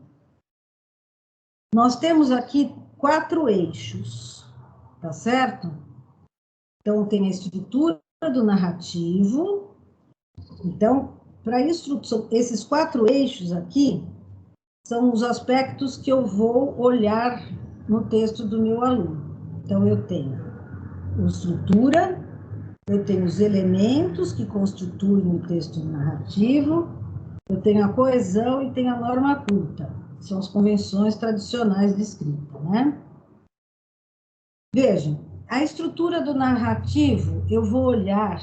nós temos aqui 4 eixos, tá certo? Então, tem a estrutura do narrativo. Então, para instrução, esses 4 eixos aqui são os aspectos que eu vou olhar no texto do meu aluno. Então, eu tenho a estrutura, eu tenho os elementos que constituem o texto narrativo, eu tenho a coesão e tenho a norma culta. São as convenções tradicionais de escrita, né? Vejam, a estrutura do narrativo, eu vou olhar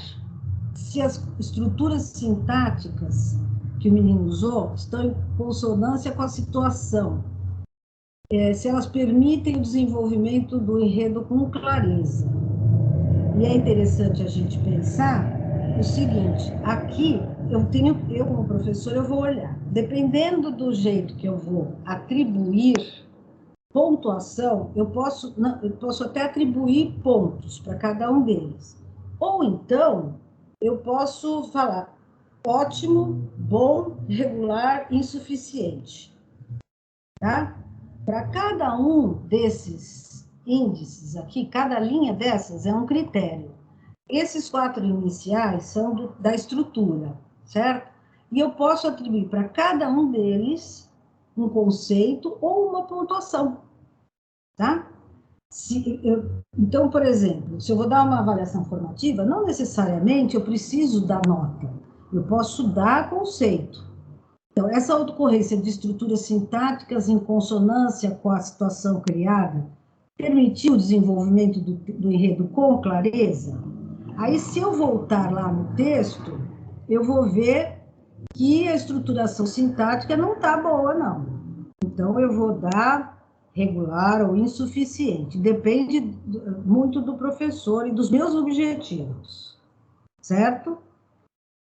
se as estruturas sintáticas que o menino usou estão em consonância com a situação, se elas permitem o desenvolvimento do enredo com clareza. E é interessante a gente pensar o seguinte, aqui eu como professor, eu vou olhar, dependendo do jeito que eu vou atribuir pontuação, eu posso até atribuir pontos para cada um deles. Ou então, eu posso falar ótimo, bom, regular, insuficiente. Tá? Para cada um desses índices aqui, cada linha dessas é um critério. Esses 4 iniciais são da estrutura, certo? E eu posso atribuir para cada um deles um conceito ou uma pontuação, tá? Então, por exemplo, se eu vou dar uma avaliação formativa, não necessariamente eu preciso dar nota, eu posso dar conceito. Então, essa ocorrência de estruturas sintáticas em consonância com a situação criada permitiu o desenvolvimento do enredo com clareza. Aí, se eu voltar lá no texto, eu vou ver que a estruturação sintática não está boa, não. Então, eu vou dar regular ou insuficiente. Depende muito do professor e dos meus objetivos, certo?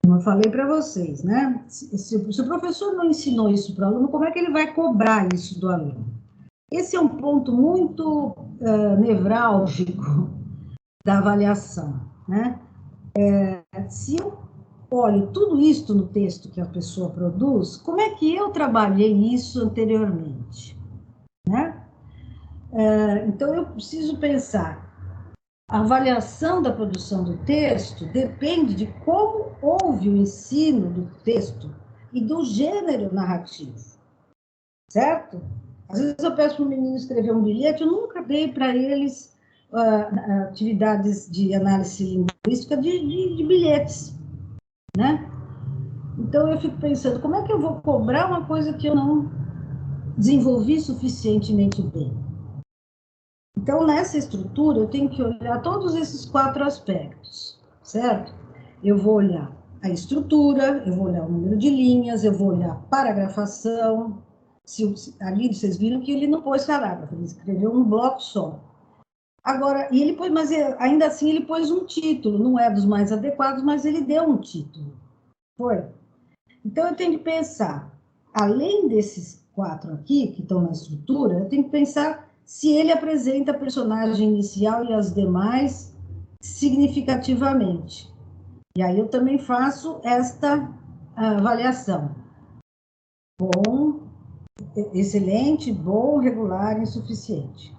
Como eu falei para vocês, né? Se o professor não ensinou isso para o aluno, como é que ele vai cobrar isso do aluno? Esse é um ponto muito nevrálgico da avaliação, né? Se eu olho tudo isso no texto que a pessoa produz, como é que eu trabalhei isso anteriormente, né? Então, eu preciso pensar, a avaliação da produção do texto depende de como houve o ensino do texto e do gênero narrativo, certo? Às vezes eu peço para o menino escrever um bilhete, eu nunca dei para eles atividades de análise linguística de bilhetes, né? Então eu fico pensando, como é que eu vou cobrar uma coisa que eu não desenvolvi suficientemente bem? Então, nessa estrutura, eu tenho que olhar todos esses 4 aspectos, certo? Eu vou olhar a estrutura, eu vou olhar o número de linhas, eu vou olhar a paragrafação. Ali vocês viram que ele não pôs parágrafo, ele escreveu um bloco só. Agora, e ele pôs, mas ainda assim ele pôs um título, não é dos mais adequados, mas ele deu um título. Foi? Então, eu tenho que pensar, além desses 4 aqui, que estão na estrutura, eu tenho que pensar se ele apresenta a personagem inicial e as demais significativamente. E aí eu também faço esta avaliação. Bom, excelente, bom, regular, insuficiente.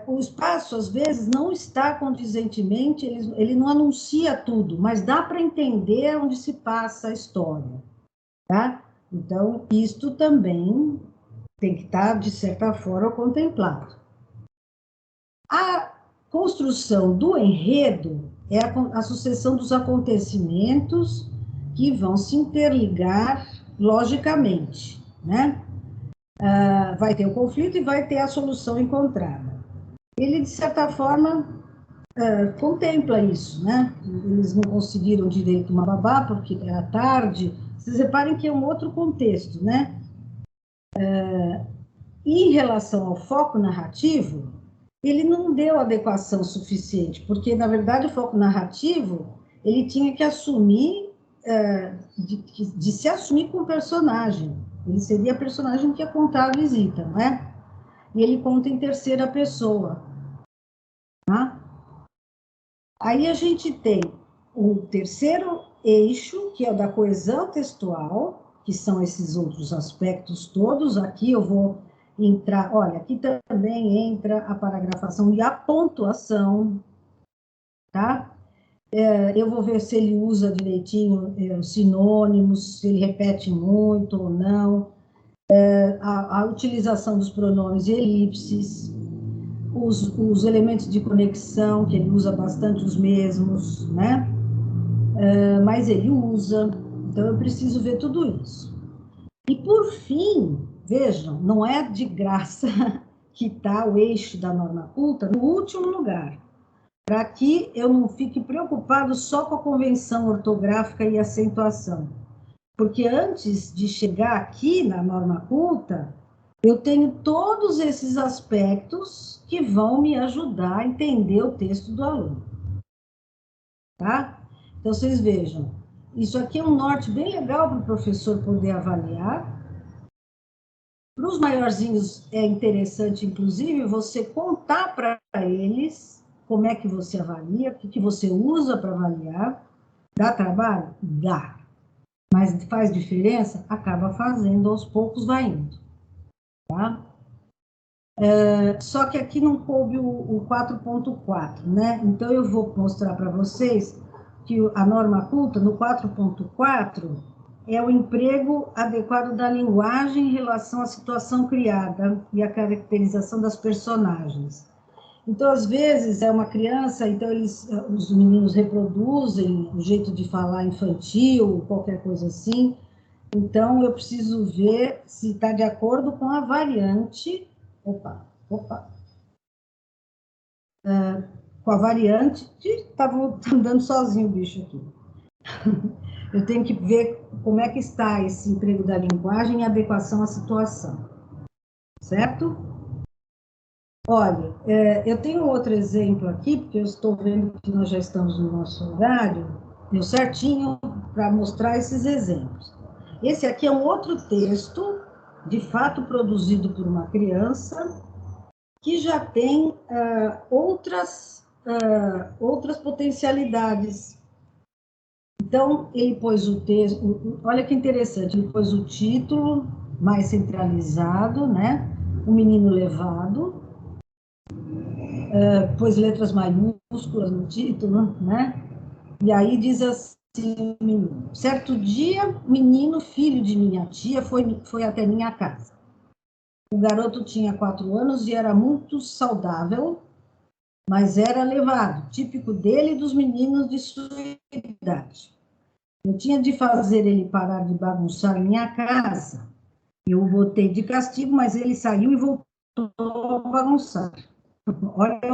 O espaço, às vezes, não está condizentemente, ele não anuncia tudo, mas dá para entender onde se passa a história, tá? Então, isto também tem que estar, de certa forma, contemplado. A construção do enredo é a sucessão dos acontecimentos que vão se interligar logicamente, né? Vai ter o conflito e vai ter a solução encontrada. Ele, de certa forma, contempla isso, né? Eles não conseguiram direito uma babá porque era tarde. Vocês reparem que é um outro contexto, né? Em relação ao foco narrativo, ele não deu adequação suficiente, porque, na verdade, o foco narrativo, ele tinha que assumir, de se assumir com o personagem. Ele seria a personagem que ia contar a visita, não é? E ele conta em terceira pessoa. Tá? Aí a gente tem o terceiro eixo, que é o da coesão textual, que são esses outros aspectos todos. Aqui eu vou entrar, olha, aqui também entra a paragrafação e a pontuação, tá? Eu vou ver se ele usa direitinho os sinônimos, se ele repete muito ou não, a utilização dos pronomes e elipses, os elementos de conexão, que ele usa bastante os mesmos, né? Mas ele usa, então eu preciso ver tudo isso. E por fim, vejam, não é de graça que está o eixo da norma culta no último lugar, para que eu não fique preocupado só com a convenção ortográfica e acentuação. Porque antes de chegar aqui na norma culta, eu tenho todos esses aspectos que vão me ajudar a entender o texto do aluno. Tá? Então, vocês vejam, isso aqui é um norte bem legal para o professor poder avaliar. Para os maiorzinhos é interessante, inclusive, você contar para eles como é que você avalia, o que você usa para avaliar. Dá trabalho? Dá. Mas faz diferença? Acaba fazendo, aos poucos vai indo. Tá? Só que aqui não coube o 4.4, né? Então, eu vou mostrar para vocês que a norma culta, no 4.4, é o emprego adequado da linguagem em relação à situação criada e a caracterização das personagens. Então, às vezes, é uma criança, então os meninos reproduzem o jeito de falar infantil, qualquer coisa assim. Então, eu preciso ver se está de acordo com a variante. Opa. Com a variante. Estava andando sozinho o bicho aqui. Eu tenho que ver como é que está esse emprego da linguagem em adequação à situação. certo? Olha, eu tenho outro exemplo aqui, porque eu estou vendo que nós já estamos no nosso horário, deu certinho para mostrar esses exemplos. Esse aqui é um outro texto, de fato produzido por uma criança, que já tem outras potencialidades. Então, ele pôs o texto, olha que interessante, ele pôs o título mais centralizado, né? O menino levado, pôs letras maiúsculas no título, né? E aí diz assim, menino. Certo dia, menino, filho de minha tia, foi até minha casa. O garoto tinha 4 anos e era muito saudável, mas era levado, típico dele e dos meninos de sua idade. Eu tinha de fazer ele parar de bagunçar minha casa. Eu o botei de castigo, mas ele saiu e voltou a bagunçar. Olha a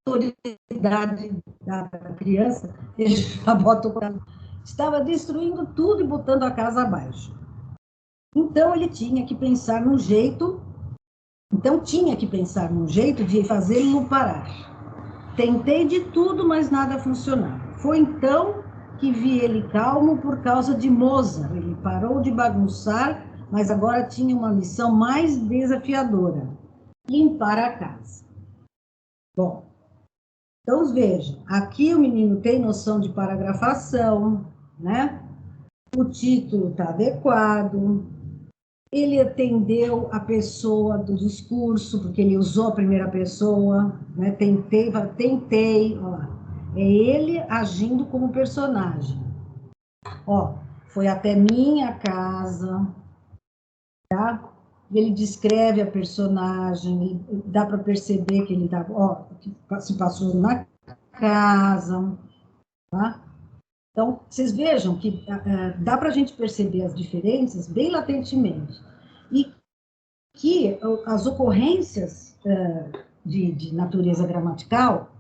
autoridade da criança, ele já bota o... Estava destruindo tudo e botando a casa abaixo. Então, tinha que pensar num jeito de fazê-lo parar. Tentei de tudo, mas nada funcionava. Foi então que vi ele calmo por causa de Moza. Ele parou de bagunçar, mas agora tinha uma missão mais desafiadora: limpar a casa. Bom, então vejam, aqui o menino tem noção de paragrafação, né? O título está adequado, ele atendeu a pessoa do discurso, porque ele usou a primeira pessoa, né? Tentei, ó, é ele agindo como personagem. Ó, foi até minha casa, tá? Ele descreve a personagem, dá para perceber que ele tá, ó, que se passou na casa, tá? Então, vocês vejam que dá para a gente perceber as diferenças bem latentemente. E que as ocorrências de natureza gramatical,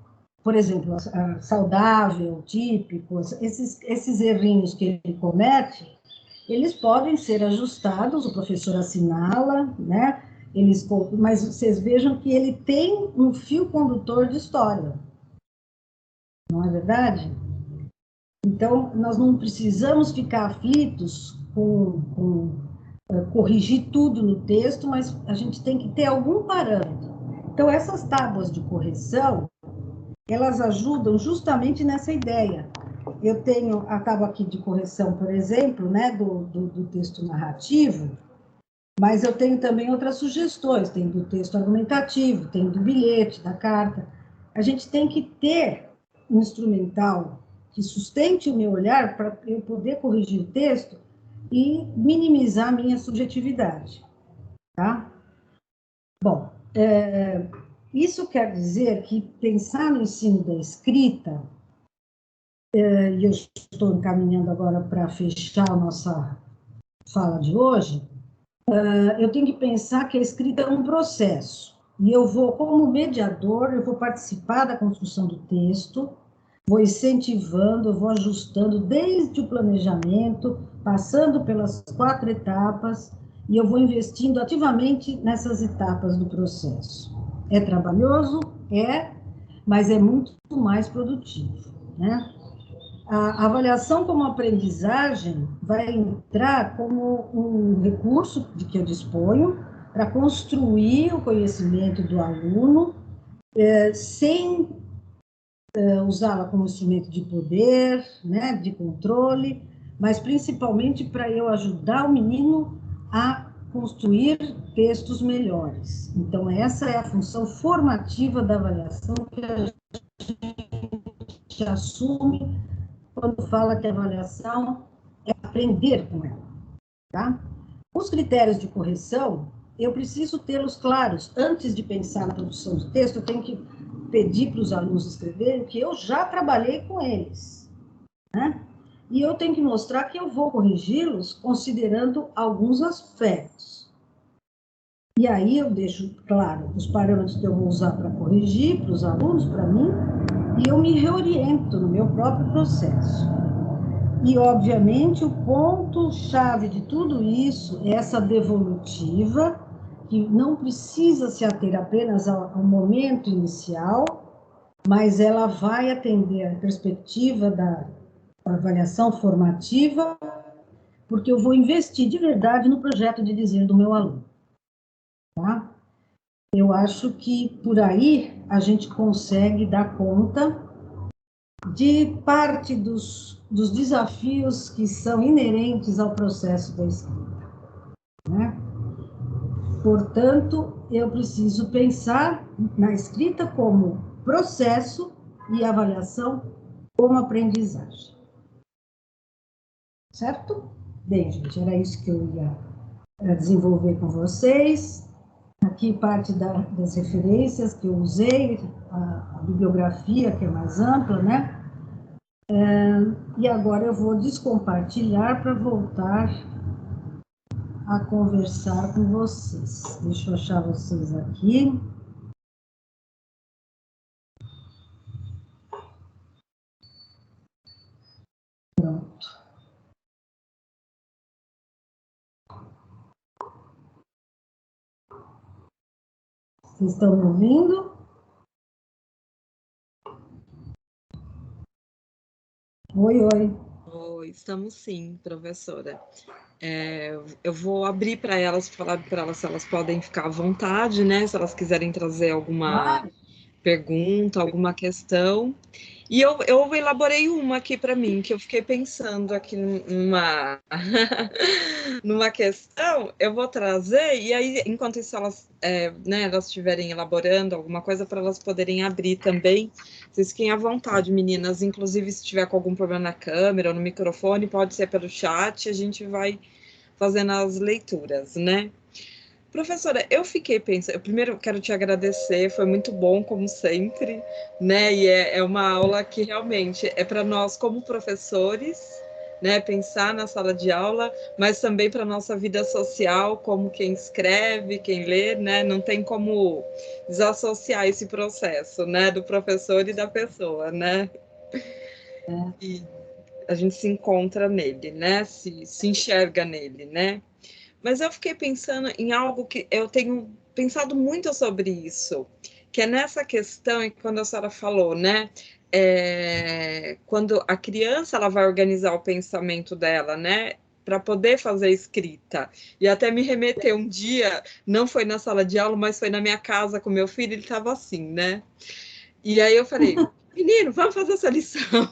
por exemplo, saudável, típico, esses errinhos que ele comete, eles podem ser ajustados, o professor assinala, né? Mas vocês vejam que ele tem um fio condutor de história, não é verdade? Então, nós não precisamos ficar aflitos com corrigir tudo no texto, mas a gente tem que ter algum parâmetro. Então, essas tábuas de correção, elas ajudam justamente nessa ideia. Eu tenho a tábua aqui de correção, por exemplo, né, do texto narrativo, mas eu tenho também outras sugestões, tem do texto argumentativo, tem do bilhete, da carta. A gente tem que ter um instrumental que sustente o meu olhar para eu poder corrigir o texto e minimizar a minha subjetividade, tá? Bom, isso quer dizer que pensar no ensino da escrita, e eu estou encaminhando agora para fechar a nossa fala de hoje, eu tenho que pensar que a escrita é um processo, e eu vou, como mediador, eu vou participar da construção do texto, vou incentivando, eu vou ajustando desde o planejamento, passando pelas 4 etapas, e eu vou investindo ativamente nessas etapas do processo. É trabalhoso? É, mas é muito mais produtivo, né? A avaliação como aprendizagem vai entrar como um recurso de que eu disponho para construir o conhecimento do aluno, sem usá-la como instrumento de poder, né, de controle, mas principalmente para eu ajudar o menino a construir textos melhores. Então, essa é a função formativa da avaliação que a gente assume quando fala que a avaliação é aprender com ela, tá? Os critérios de correção, eu preciso tê-los claros. Antes de pensar na produção de texto, eu tenho que pedir para os alunos escreverem que eu já trabalhei com eles, né? E eu tenho que mostrar que eu vou corrigi-los considerando alguns aspectos. E aí eu deixo claro os parâmetros que eu vou usar para corrigir para os alunos, para mim, e eu me reoriento no meu próprio processo. E, obviamente, o ponto-chave de tudo isso é essa devolutiva, que não precisa se ater apenas ao momento inicial, mas ela vai atender a perspectiva da avaliação formativa, porque eu vou investir de verdade no projeto de dizer do meu aluno, tá? Eu acho que por aí a gente consegue dar conta de parte dos desafios que são inerentes ao processo da escrita, né? Portanto, eu preciso pensar na escrita como processo e avaliação como aprendizagem. Certo? Bem, gente, era isso que eu ia desenvolver com vocês. Aqui parte das referências que eu usei, a bibliografia que é mais ampla, né? E agora eu vou descompartilhar para voltar a conversar com vocês. Deixa eu achar vocês aqui. Pronto. Vocês estão me ouvindo? Oi, oi. Oi, estamos sim, professora. Eu vou abrir para elas, falar para elas se elas podem ficar à vontade, né? Se elas quiserem trazer alguma pergunta, alguma questão. E eu elaborei uma aqui para mim, que eu fiquei pensando aqui numa questão, eu vou trazer, e aí, enquanto isso elas, né, elas estiverem elaborando alguma coisa, para elas poderem abrir também. Vocês fiquem à vontade, meninas, inclusive se tiver com algum problema na câmera ou no microfone, pode ser pelo chat, a gente vai fazendo as leituras, né? Professora, eu fiquei pensando, eu primeiro quero te agradecer, foi muito bom, como sempre, né? E é uma aula que realmente é para nós, como professores, né? Pensar na sala de aula, mas também para a nossa vida social, como quem escreve, quem lê, né? Não tem como desassociar esse processo, né? Do professor e da pessoa, né? E a gente se encontra nele, né? Se enxerga nele, né? Mas eu fiquei pensando em algo que eu tenho pensado muito sobre isso, que é nessa questão, e quando a senhora falou, né? Quando a criança ela vai organizar o pensamento dela, né? Para poder fazer escrita. E até me remeteu um dia, não foi na sala de aula, mas foi na minha casa com meu filho, ele estava assim, né? E aí eu falei, menino, vamos fazer essa lição.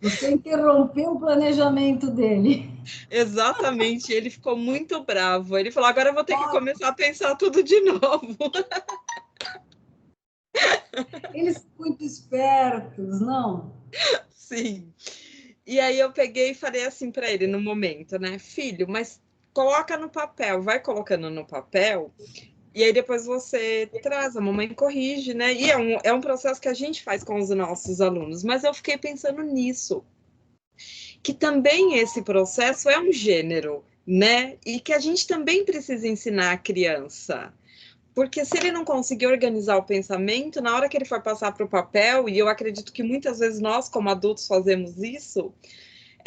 Você interrompeu o planejamento dele. Exatamente, ele ficou muito bravo. Ele falou: agora eu vou ter que começar a pensar tudo de novo. Eles são muito espertos, não? Sim. E aí eu peguei e falei assim para ele no momento, né? Filho, mas coloca no papel, vai colocando no papel, e aí depois você traz, a mamãe corrige, né? E é um processo que a gente faz com os nossos alunos, mas eu fiquei pensando nisso, que também esse processo é um gênero, né? E que a gente também precisa ensinar a criança. Porque se ele não conseguir organizar o pensamento, na hora que ele for passar para o papel, e eu acredito que muitas vezes nós, como adultos, fazemos isso,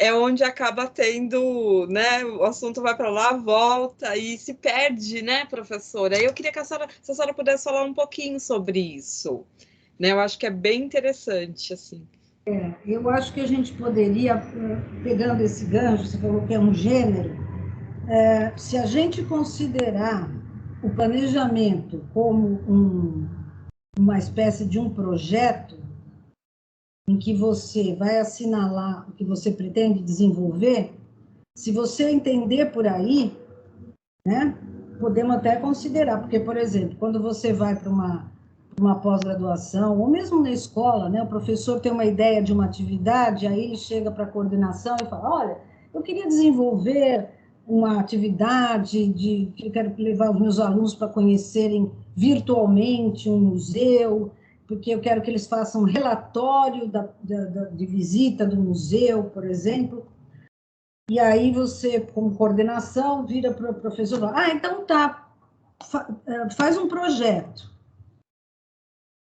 é onde acaba tendo, né? O assunto vai para lá, volta e se perde, né, professora? Eu queria que se a senhora pudesse falar um pouquinho sobre isso, né? Eu acho que é bem interessante, assim. Eu acho que a gente poderia, pegando esse gancho, você falou que é um gênero, se a gente considerar o planejamento como uma espécie de um projeto em que você vai assinalar o que você pretende desenvolver, se você entender por aí, né, podemos até considerar, porque, por exemplo, quando você vai para uma pós-graduação, ou mesmo na escola, né, o professor tem uma ideia de uma atividade, aí ele chega para a coordenação e fala, olha, eu queria desenvolver uma atividade que eu quero levar os meus alunos para conhecerem virtualmente um museu, porque eu quero que eles façam um relatório de visita do museu, por exemplo. E aí você, como coordenação, vira para o professor e fala, então tá, faz um projeto.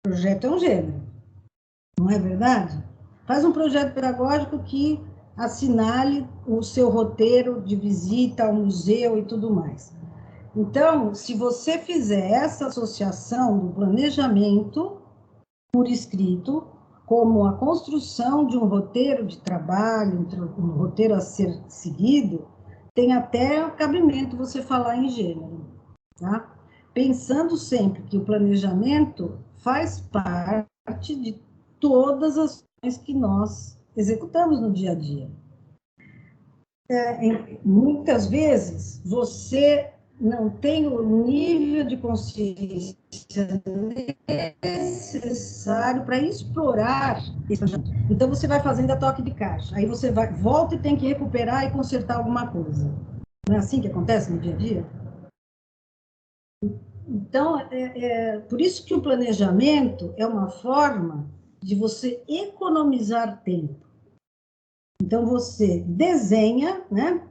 O projeto é um gênero, não é verdade? Faz um projeto pedagógico que assinale o seu roteiro de visita ao museu e tudo mais. Então, se você fizer essa associação do planejamento por escrito, como a construção de um roteiro de trabalho, um roteiro a ser seguido, tem até cabimento você falar em gênero, tá? Pensando sempre que o planejamento faz parte de todas as ações que nós executamos no dia a dia. Muitas vezes, você não tem o nível de consciência necessário para explorar esse planejamento. Então, você vai fazendo a toque de caixa. Aí você volta e tem que recuperar e consertar alguma coisa. Não é assim que acontece no dia a dia? Então, por isso que o planejamento é uma forma de você economizar tempo. Então, você desenha, né,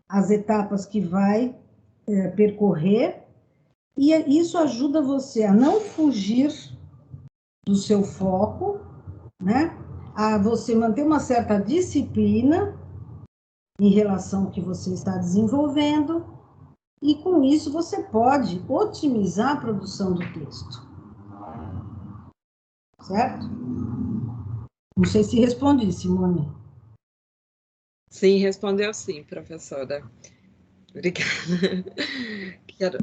as etapas que vai percorrer, e isso ajuda você a não fugir do seu foco, né, a você manter uma certa disciplina em relação ao que você está desenvolvendo, e com isso você pode otimizar a produção do texto. Certo? Não sei se respondi, Simone. Sim, respondeu sim, professora. Obrigada.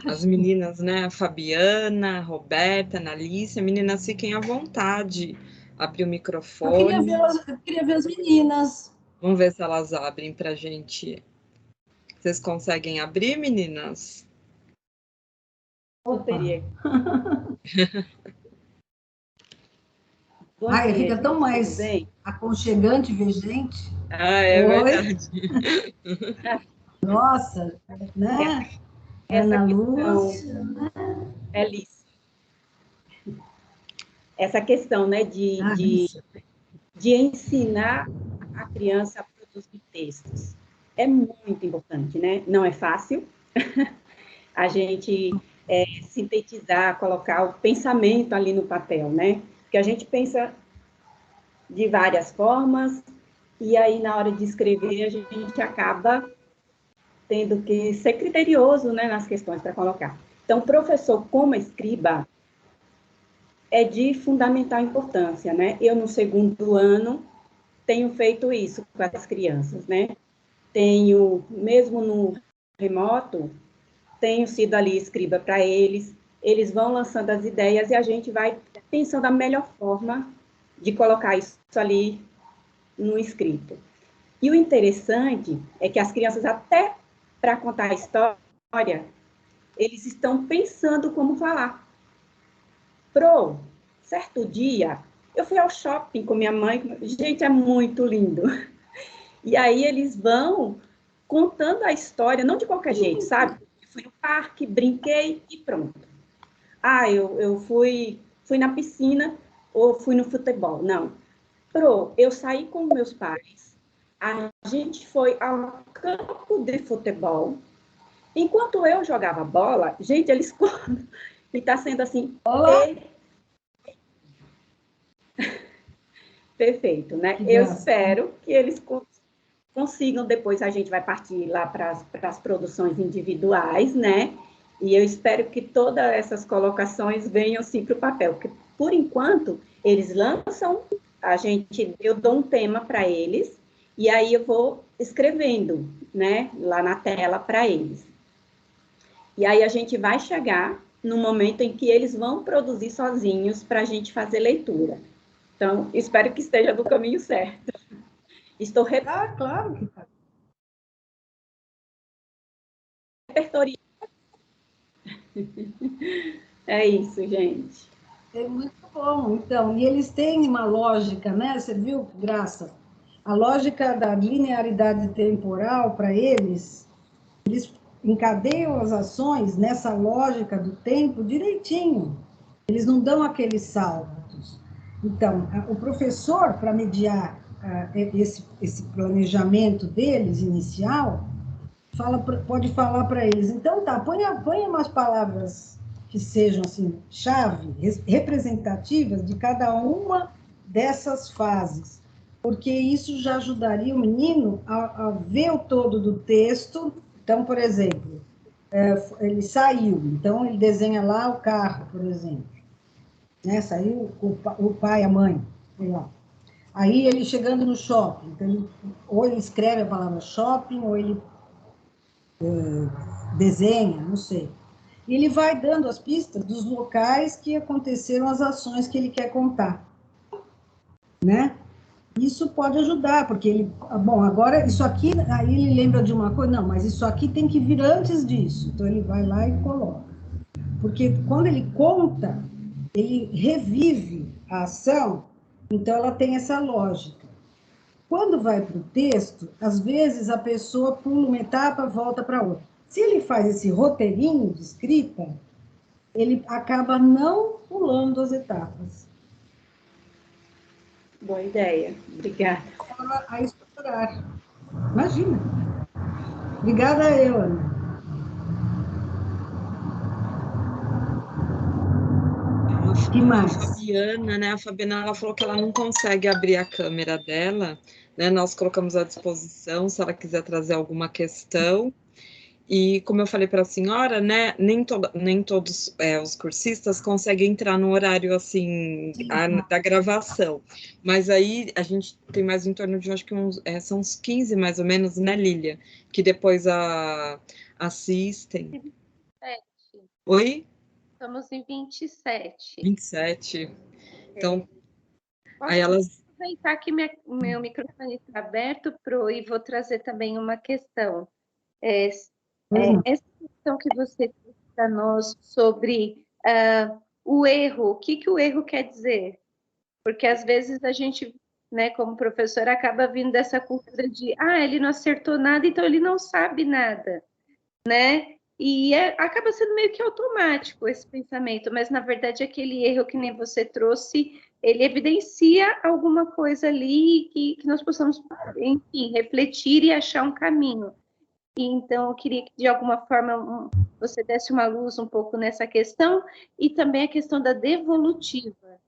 As meninas, né? A Fabiana, a Roberta, a Analice, meninas, fiquem à vontade. Abrir o microfone. Eu queria ver as meninas. Vamos ver se elas abrem para a gente. Vocês conseguem abrir, meninas? Poderia. Ai, fica tão mais aconchegante ver gente. Ah, é Oi. Verdade. Nossa, né? Ana Lúcia. Alice. Essa questão, né, de ensinar a criança a produzir textos é muito importante, né? Não é fácil a gente sintetizar, colocar o pensamento ali no papel, né? Porque a gente pensa de várias formas e aí na hora de escrever a gente acaba tendo que ser criterioso, né, nas questões para colocar. Então, professor como escriba é de fundamental importância, né? Eu, no segundo ano, tenho feito isso com as crianças, né? Tenho, mesmo no remoto, tenho sido ali escriba para eles, eles vão lançando as ideias e a gente vai pensando a melhor forma de colocar isso ali no escrito. E o interessante é que as crianças, até para contar a história, eles estão pensando como falar. Certo dia, eu fui ao shopping com minha mãe, gente, é muito lindo. E aí eles vão contando a história, não de qualquer jeito, sabe? Eu fui no parque, brinquei e pronto. Ah, eu fui na piscina ou fui no futebol. Não. Eu saí com meus pais, a gente foi ao campo de futebol. Enquanto eu jogava bola, gente, eles e está sendo assim, perfeito, né? Eu espero que eles consigam, depois a gente vai partir lá para as produções individuais, né? E eu espero que todas essas colocações venham sim para o papel, porque por enquanto eles lançam, eu dou um tema para eles, e aí eu vou escrevendo, né, lá na tela para eles. E aí a gente vai chegar no momento em que eles vão produzir sozinhos para a gente fazer leitura. Então, espero que esteja no caminho certo. Estou claro que está. Repertoriando. É isso, gente. É muito bom, então. E eles têm uma lógica, né? Você viu, Graça? A lógica da linearidade temporal, para eles encadeiam as ações nessa lógica do tempo direitinho. Eles não dão aqueles saltos. Então, o professor, para mediar esse planejamento deles inicial, pode falar para eles, então tá, põe umas palavras que sejam assim, chave, representativas de cada uma dessas fases, porque isso já ajudaria o menino a ver o todo do texto. Então, por exemplo, ele saiu, então ele desenha lá o carro, por exemplo, né? Saiu o pai, a mãe, sei lá. Aí ele chegando no shopping, então ou ele escreve a palavra shopping, ou ele desenha, não sei. E ele vai dando as pistas dos locais que aconteceram as ações que ele quer contar, né? Isso pode ajudar, porque ele, bom, agora isso aqui, aí ele lembra de uma coisa, não, mas isso aqui tem que vir antes disso, então ele vai lá e coloca. Porque quando ele conta, ele revive a ação, então ela tem essa lógica. Quando vai para o texto, às vezes a pessoa pula uma etapa, volta para outra. Se ele faz esse roteirinho de escrita, ele acaba não pulando as etapas. Boa ideia, obrigada. A explorar. Imagina. Obrigada, eu, Ana. Que mais? A Fabiana, né? A Fabiana, ela falou que ela não consegue abrir a câmera dela, né? Nós colocamos à disposição se ela quiser trazer alguma questão. E como eu falei para a senhora, né? Nem todos os cursistas conseguem entrar no horário assim da gravação. Mas aí a gente tem mais em torno de, acho que são uns 15 mais ou menos, né, Lília? Que depois assistem. 27. Oi? Estamos em 27. 27. Então, Posso aí elas. aproveitar que meu microfone está aberto, Pro, e vou trazer também uma questão. Essa questão que você trouxe para nós sobre o erro, o que o erro quer dizer? Porque às vezes a gente, né, como professor, acaba vindo dessa cultura de, ele não acertou nada, então ele não sabe nada, né? E acaba sendo meio que automático esse pensamento, mas na verdade aquele erro que nem você trouxe, ele evidencia alguma coisa ali que nós possamos, enfim, refletir e achar um caminho. E então eu queria que de alguma forma você desse uma luz um pouco nessa questão e também a questão da devolutiva,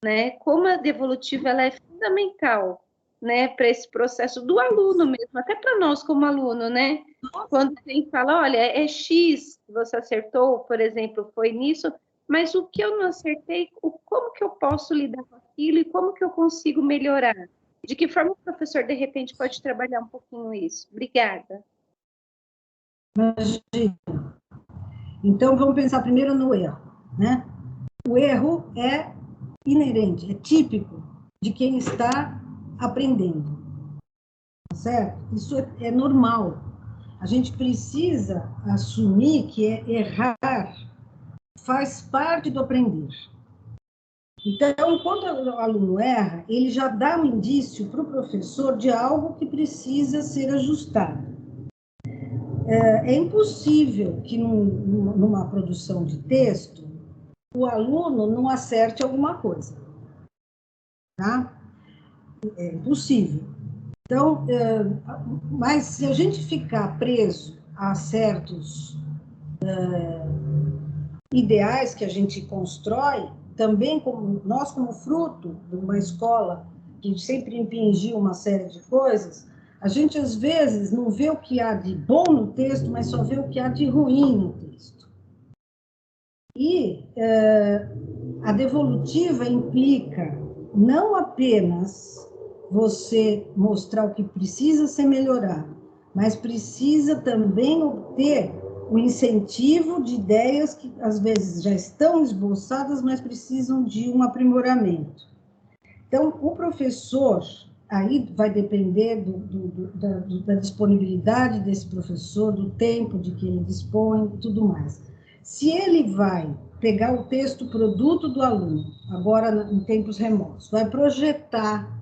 né? Como a devolutiva ela é fundamental, né, para esse processo do aluno mesmo, até para nós como aluno, né? Quando tem fala, olha, é X que você acertou, por exemplo, foi nisso, mas o que eu não acertei, como que eu posso lidar com aquilo e como que eu consigo melhorar? De que forma o professor, de repente, pode trabalhar um pouquinho isso? Obrigada. Imagina. Então, vamos pensar primeiro no erro, né? O erro é inerente, é típico de quem está aprendendo, certo? Isso é normal. A gente precisa assumir que errar faz parte do aprender. Então, quando o aluno erra, ele já dá um indício para o professor de algo que precisa ser ajustado. É impossível que numa produção de texto o aluno não acerte alguma coisa, tá? É impossível. Então, mas se a gente ficar preso a certos ideais que a gente constrói, também como nós como fruto de uma escola que sempre impingiu uma série de coisas, a gente às vezes não vê o que há de bom no texto, mas só vê o que há de ruim no texto. E a devolutiva implica não apenas você mostrar o que precisa ser melhorado, mas precisa também obter o incentivo de ideias que às vezes já estão esboçadas, mas precisam de um aprimoramento. Então, o professor, aí vai depender da disponibilidade desse professor, do tempo de que ele dispõe e tudo mais. Se ele vai pegar o texto produto do aluno, agora em tempos remotos, vai projetar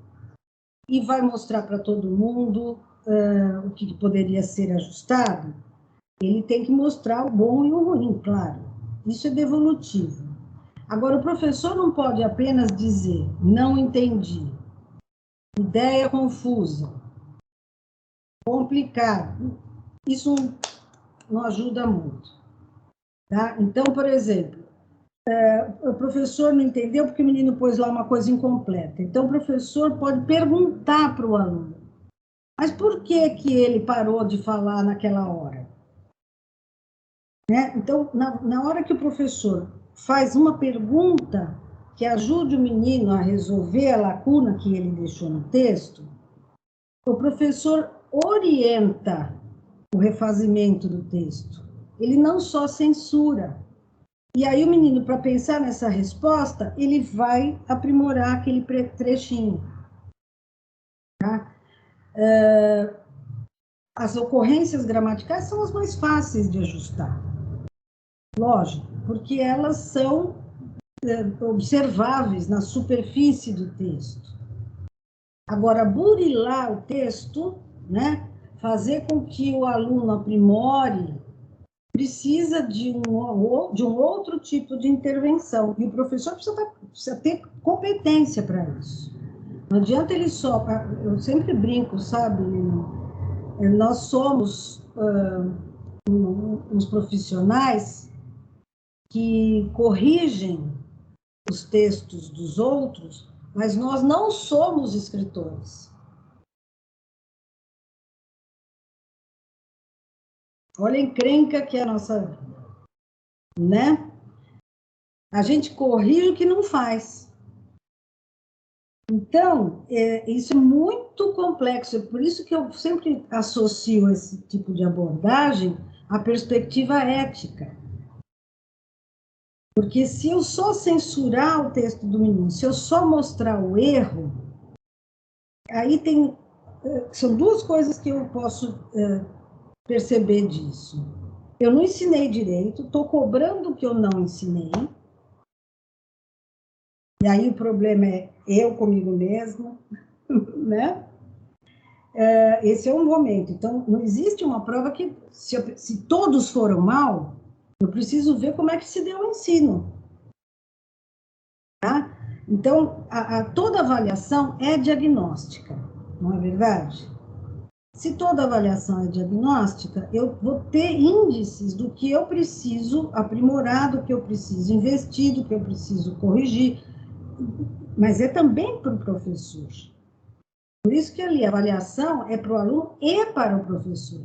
e vai mostrar para todo mundo o que poderia ser ajustado, ele tem que mostrar o bom e o ruim, claro. Isso é devolutivo. Agora, o professor não pode apenas dizer, não entendi, ideia confusa, complicado. Isso não ajuda muito. Tá? Então, por exemplo, o professor não entendeu porque o menino pôs lá uma coisa incompleta. Então, o professor pode perguntar para o aluno, mas por que ele parou de falar naquela hora? né? Então, na hora que o professor faz uma pergunta que ajude o menino a resolver a lacuna que ele deixou no texto, o professor orienta o refazimento do texto. Ele não só censura. E aí o menino, para pensar nessa resposta, ele vai aprimorar aquele trechinho. Tá? As ocorrências gramaticais são as mais fáceis de ajustar. Lógico, porque elas são observáveis na superfície do texto. Agora, burilar o texto, né, fazer com que o aluno aprimore, precisa de um outro tipo de intervenção. E o professor precisa ter competência para isso. Não adianta ele só... Eu sempre brinco, sabe, nós somos uns profissionais que corrigem os textos dos outros, mas nós não somos escritores. Olha a encrenca que é a nossa vida, né? A gente corrige o que não faz. Então, isso é muito complexo, é por isso que eu sempre associo esse tipo de abordagem à perspectiva ética. Porque se eu só censurar o texto do menino, se eu só mostrar o erro, aí são duas coisas que eu posso perceber disso. Eu não ensinei direito, estou cobrando o que eu não ensinei, e aí o problema é eu comigo mesma, né? Esse é um momento. Então, não existe uma prova que, se todos foram mal, eu preciso ver como é que se deu o ensino. Tá? Então, toda avaliação é diagnóstica, não é verdade? Se toda avaliação é diagnóstica, eu vou ter índices do que eu preciso aprimorar, do que eu preciso investir, do que eu preciso corrigir, mas é também para o professor. Por isso que ali a avaliação é para o aluno e para o professor.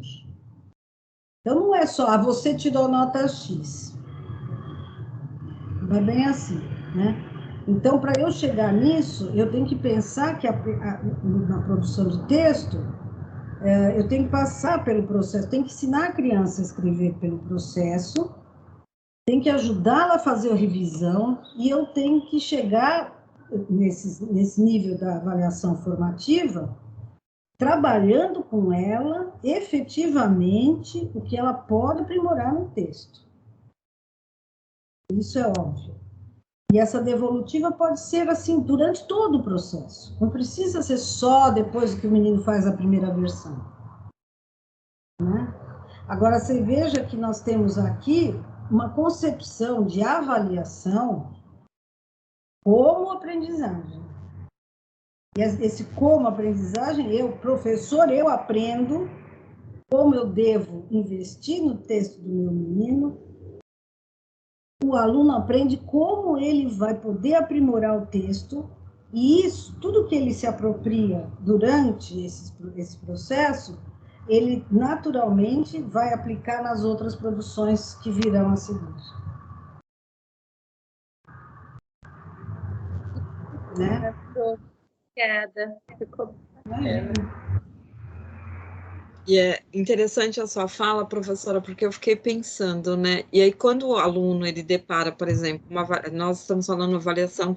Então, não é só, você tirou nota X. Não é bem assim, né? Então, para eu chegar nisso, eu tenho que pensar que na produção de texto, eu tenho que passar pelo processo, tenho que ensinar a criança a escrever pelo processo, tenho que ajudá-la a fazer a revisão, e eu tenho que chegar nesse nível da avaliação formativa, trabalhando com ela efetivamente o que ela pode aprimorar no texto. Isso é óbvio. E essa devolutiva pode ser assim durante todo o processo. Não precisa ser só depois que o menino faz a primeira versão. Né? Agora, você veja que nós temos aqui uma concepção de avaliação como aprendizagem. E esse como aprendizagem, professor, eu aprendo como eu devo investir no texto do meu menino. O aluno aprende como ele vai poder aprimorar o texto, e isso, tudo que ele se apropria durante esse processo, ele naturalmente vai aplicar nas outras produções que virão a seguir. Né? Obrigada. Ficou bacana. E é interessante a sua fala, professora, porque eu fiquei pensando, né? E aí, quando o aluno ele depara, por exemplo, nós estamos falando de avaliação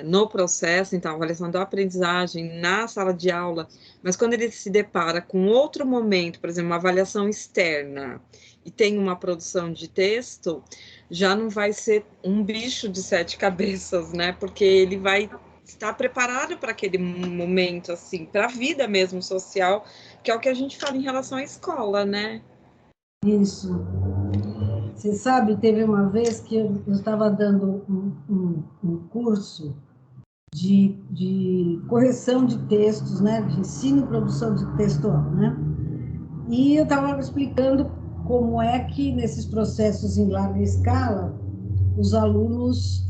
no processo, então, avaliação da aprendizagem na sala de aula, mas quando ele se depara com outro momento, por exemplo, uma avaliação externa, e tem uma produção de texto, já não vai ser um bicho de 7 cabeças, né? Porque ele vai estar preparado para aquele momento, assim, para a vida mesmo social, que é o que a gente fala em relação à escola, né? Isso. Você sabe, teve uma vez que eu estava dando um curso de correção de textos, né, de ensino e produção de textual, né? E eu estava explicando como é que nesses processos em larga escala os alunos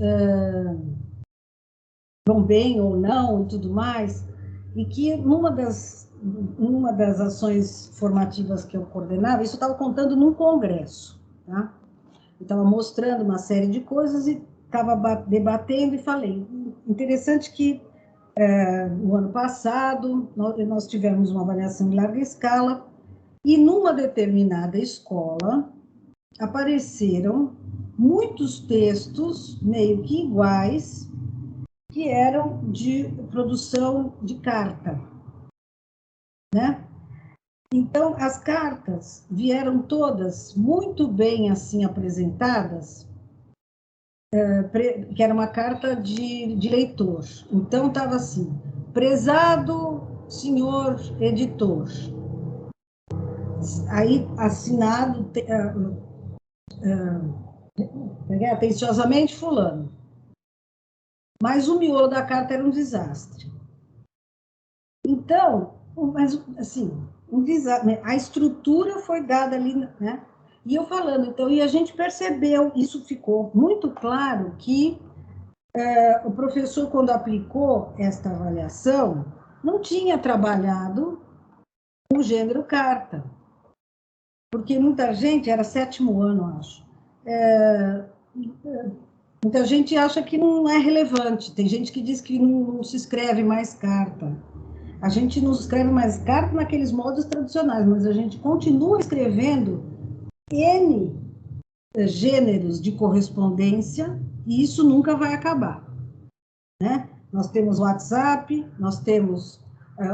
vão bem ou não e tudo mais, e que numa das uma das ações formativas que eu coordenava, isso eu estava contando num congresso, tá? Eu estava mostrando uma série de coisas e estava debatendo e falei, interessante que no ano passado nós tivemos uma avaliação em larga escala e numa determinada escola apareceram muitos textos meio que iguais que eram de produção de carta, né? Então, as cartas vieram todas muito bem assim apresentadas, que era uma carta de leitor. Então, estava assim, prezado senhor editor, aí assinado atenciosamente fulano. Mas o miolo da carta era um desastre. Então, mas assim, um desastre, a estrutura foi dada ali, né? E eu falando, então, e a gente percebeu, isso ficou muito claro, que o professor, quando aplicou esta avaliação, não tinha trabalhado o gênero carta, porque muita gente, era 7º ano, acho, muita gente acha que não é relevante, tem gente que diz que não se escreve mais carta. A gente não escreve mais carta naqueles modos tradicionais, mas a gente continua escrevendo N gêneros de correspondência e isso nunca vai acabar, né? Nós temos o WhatsApp, nós temos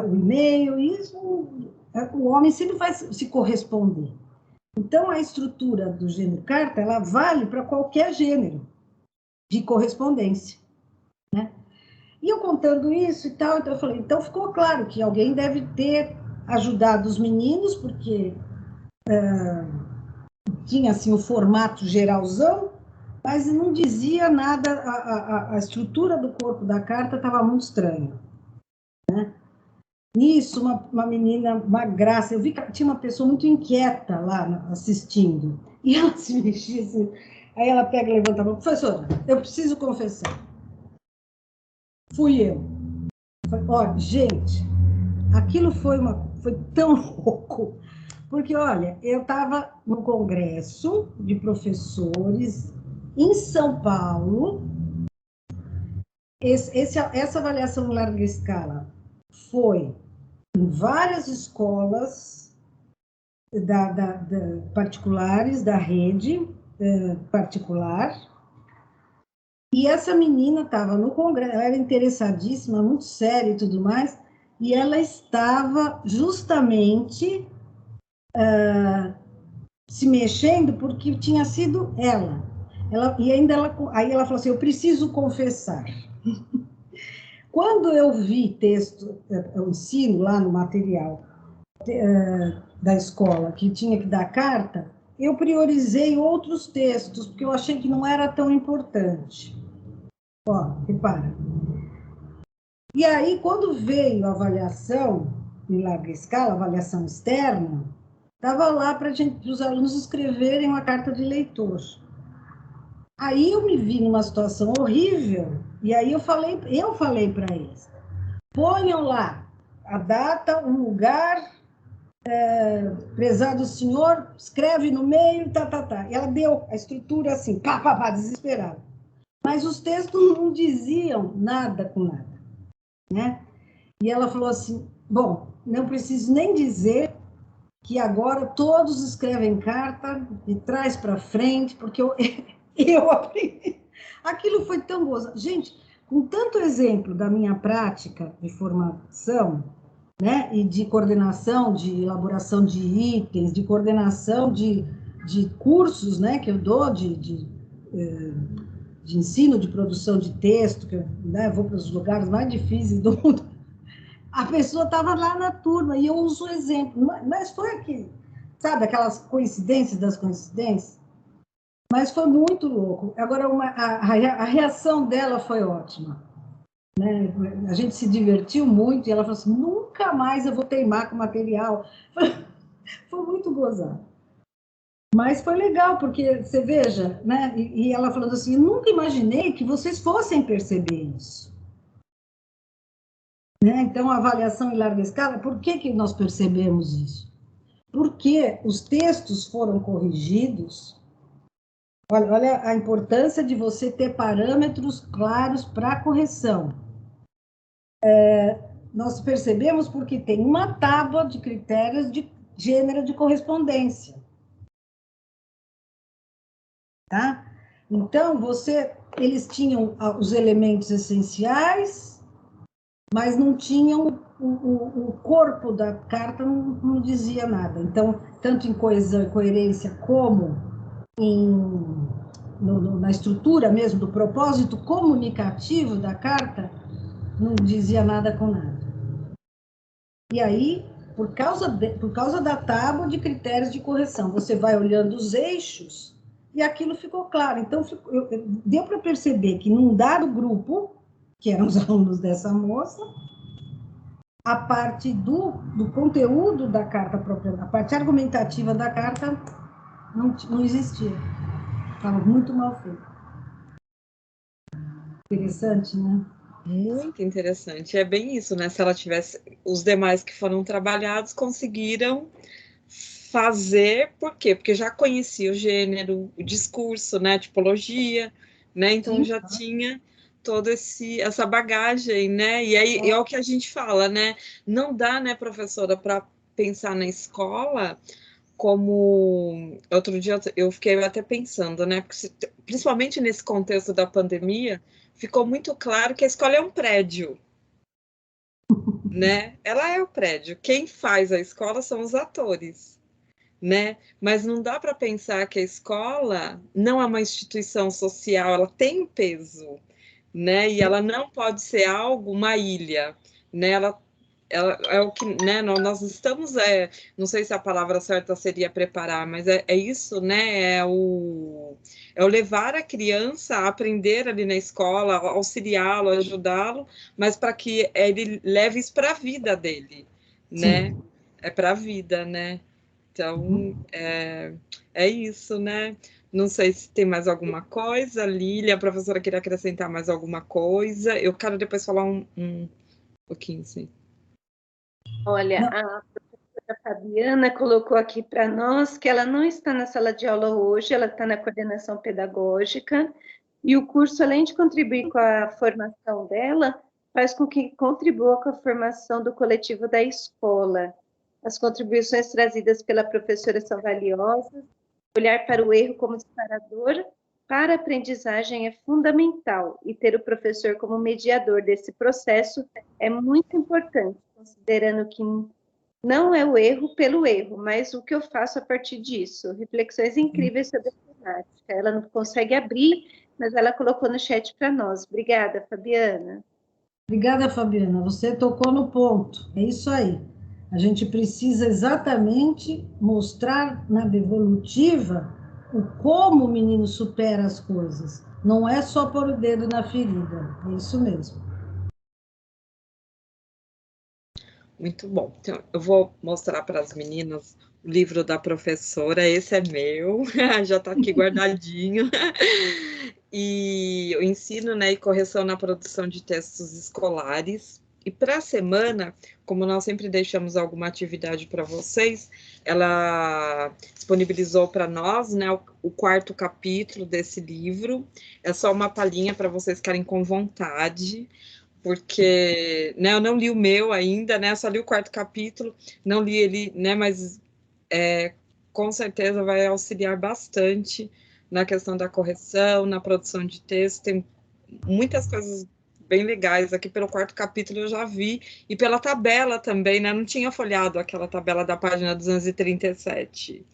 o e-mail, e isso, o homem sempre vai se corresponder. Então, a estrutura do gênero carta, ela vale para qualquer gênero de correspondência, né? E eu contando isso e tal, então eu falei, então ficou claro que alguém deve ter ajudado os meninos, porque tinha assim o formato geralzão, mas não dizia nada, a estrutura do corpo da carta estava muito estranha, né? Nisso, uma menina, uma graça, eu vi que tinha uma pessoa muito inquieta lá assistindo, e ela se mexia assim, aí ela pega e levanta a mão, professora, eu preciso confessar, fui eu. Olha, gente, aquilo foi tão louco, porque, olha, eu estava no congresso de professores em São Paulo, essa avaliação em larga escala foi em várias escolas particulares, da rede particular, e essa menina estava no congresso, ela era interessadíssima, muito séria e tudo mais, e ela estava justamente se mexendo porque tinha sido ela. Aí ela falou assim, eu preciso confessar. Quando eu vi texto, eu ensino lá no material da escola, que tinha que dar carta, eu priorizei outros textos, porque eu achei que não era tão importante. Ó, repara. E aí, quando veio a avaliação em larga escala, avaliação externa, estava lá para os alunos escreverem uma carta de leitor. Aí eu me vi numa situação horrível, e aí eu falei para eles, ponham lá a data, o lugar, prezado senhor, escreve no meio, tá. E ela deu a estrutura assim, pá, desesperada. Mas os textos não diziam nada com nada, né? E ela falou assim, bom, não preciso nem dizer que agora todos escrevem carta de trás para frente, porque eu aprendi. Aquilo foi tão gostoso. Gente, com tanto exemplo da minha prática de formação, né, e de coordenação, de elaboração de itens, de coordenação de cursos, né, que eu dou de ensino de produção de texto, que eu, né, vou para os lugares mais difíceis do mundo, a pessoa estava lá na turma e eu uso o exemplo, mas foi aqui, sabe, aquelas coincidências das coincidências? Mas foi muito louco. Agora, a reação dela foi ótima, né? A gente se divertiu muito e ela falou assim, nunca mais eu vou teimar com material. Foi muito gozado. Mas foi legal, porque você veja, né? E ela falando assim, nunca imaginei que vocês fossem perceber isso. né? Então, a avaliação em larga escala, por que nós percebemos isso? Porque os textos foram corrigidos. Olha a importância de você ter parâmetros claros para correção. Nós percebemos porque tem uma tábua de critérios de gênero de correspondência. Tá? Então, eles tinham os elementos essenciais, mas não tinham o corpo da carta, não dizia nada. Então, tanto em coesão e coerência como na estrutura mesmo do propósito comunicativo da carta, não dizia nada com nada. E aí, por causa da tábua de critérios de correção, você vai olhando os eixos e aquilo ficou claro. Então, deu para perceber que num dado grupo, que eram os alunos dessa moça, a parte do conteúdo da carta própria, a parte argumentativa da carta não existia. Estava muito mal feito. Interessante, né? Muito interessante. É bem isso, né? Se ela tivesse... Os demais que foram trabalhados conseguiram fazer, por quê? Porque já conhecia o gênero, o discurso, né? A tipologia, né? Então Sim. já tinha toda essa bagagem, né? E aí é o que a gente fala, né? Não dá, né, professora, para pensar na escola como... Outro dia eu fiquei até pensando, né? Porque, principalmente nesse contexto da pandemia, ficou muito claro que a escola é um prédio, né? Ela é o prédio. Quem faz a escola são os atores, né? Mas não dá para pensar que a escola não é uma instituição social, ela tem um peso, né? E ela não pode ser algo, uma ilha, né? Ela é o que, né? Nós estamos, não sei se a palavra certa seria preparar, mas é isso, né? É o levar a criança a aprender ali na escola, auxiliá-lo, ajudá-lo, mas para que ele leve isso para a vida dele, né? Sim. É para a vida, né? Então, é isso, né? Não sei se tem mais alguma coisa, Lília, a professora queria acrescentar mais alguma coisa. Eu quero depois falar um pouquinho, sim. Olha, Não. a professora Fabiana colocou aqui para nós que ela não está na sala de aula hoje, ela está na coordenação pedagógica, e o curso, além de contribuir com a formação dela, faz com que contribua com a formação do coletivo da escola. As contribuições trazidas pela professora são valiosas, olhar para o erro como disparador para a aprendizagem é fundamental, e ter o professor como mediador desse processo é muito importante, considerando que não é o erro pelo erro, mas o que eu faço a partir disso. Reflexões incríveis sobre a temática. Ela não consegue abrir, mas ela colocou no chat para nós. Obrigada, Fabiana. Obrigada, Fabiana. Você tocou no ponto. É isso aí. A gente precisa exatamente mostrar na devolutiva o como o menino supera as coisas. Não é só pôr o dedo na ferida. É isso mesmo. Muito bom. Então, eu vou mostrar para as meninas o livro da professora. Esse é meu, já está aqui guardadinho. E o ensino, né, e correção na produção de textos escolares. E para a semana, como nós sempre deixamos alguma atividade para vocês, ela disponibilizou para nós, né, o quarto capítulo desse livro. É só uma palhinha para vocês ficarem com vontade, porque, né, eu não li o meu ainda, né, só li o quarto capítulo, não li ele, né, mas com certeza vai auxiliar bastante na questão da correção, na produção de texto, tem muitas coisas bem legais aqui pelo quarto capítulo eu já vi, e pela tabela também, né, não tinha folhado aquela tabela da página 237,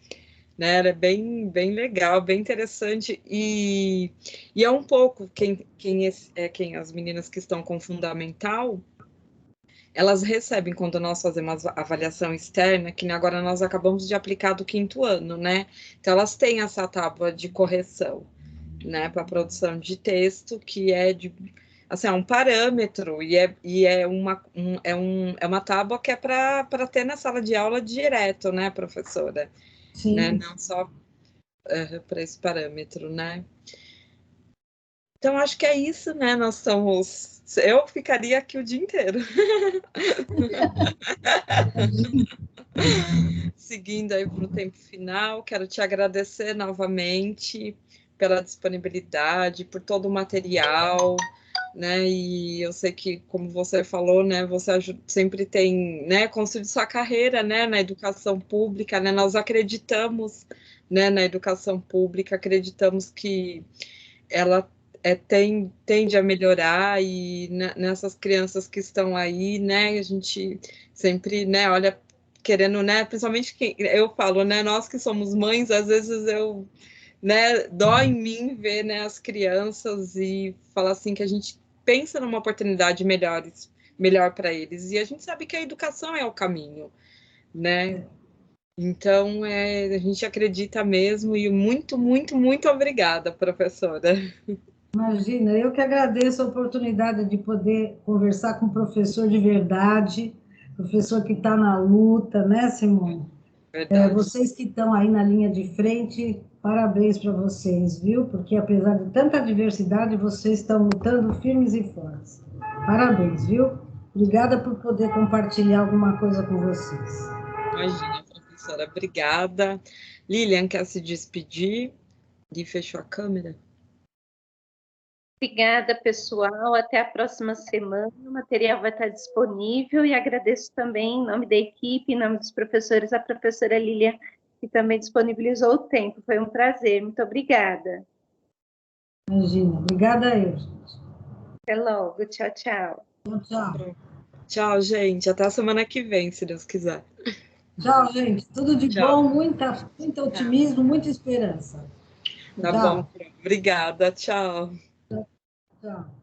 né, ela é bem legal, bem interessante, e é um pouco, quem as meninas que estão com fundamental, elas recebem, quando nós fazemos a avaliação externa, que agora nós acabamos de aplicar do 5º ano, né, então elas têm essa tábua de correção, né, para a produção de texto, que é assim, é um parâmetro, e é uma tábua que é para ter na sala de aula direto, né, professora? Né? Sim. Não só para esse parâmetro, né? Então, acho que é isso, né? Nós estamos... Eu ficaria aqui o dia inteiro. Seguindo aí para o tempo final, quero te agradecer novamente pela disponibilidade, por todo o material, né? E eu sei que, como você falou, né? Você sempre tem, né? Construído sua carreira, né? Na educação pública, né? Nós acreditamos, né? Na educação pública, acreditamos que ela tende a melhorar e nessas crianças que estão aí, né? A gente sempre, né? Olha, querendo, né? Principalmente quem eu falo, né? Nós que somos mães, às vezes eu, né? Dói em mim ver, né? As crianças e falar assim que a gente pensa numa oportunidade melhor para eles e a gente sabe que a educação é o caminho, né? Então, a gente acredita mesmo e muito, muito, muito obrigada, professora. Imagina, eu que agradeço a oportunidade de poder conversar com um professor de verdade, professor que está na luta, né, Simone? Verdade. Vocês que estão aí na linha de frente, parabéns para vocês, viu? Porque apesar de tanta diversidade, vocês estão lutando firmes e fortes. Parabéns, viu? Obrigada por poder compartilhar alguma coisa com vocês. Imagina, professora, obrigada. Lilian quer se despedir? Li fechou a câmera. Obrigada, pessoal. Até a próxima semana. O material vai estar disponível e agradeço também, em nome da equipe, em nome dos professores, a professora Lilian, que também disponibilizou o tempo. Foi um prazer. Muito obrigada. Imagina. Obrigada a eu, gente. Até logo. Tchau, tchau. Tchau, tchau. Tchau, gente. Até a semana que vem, se Deus quiser. Tchau, gente. Tudo de Tchau. bom, muito otimismo, muita esperança. Tá Tchau. bom. Obrigada. Tchau. Tchau.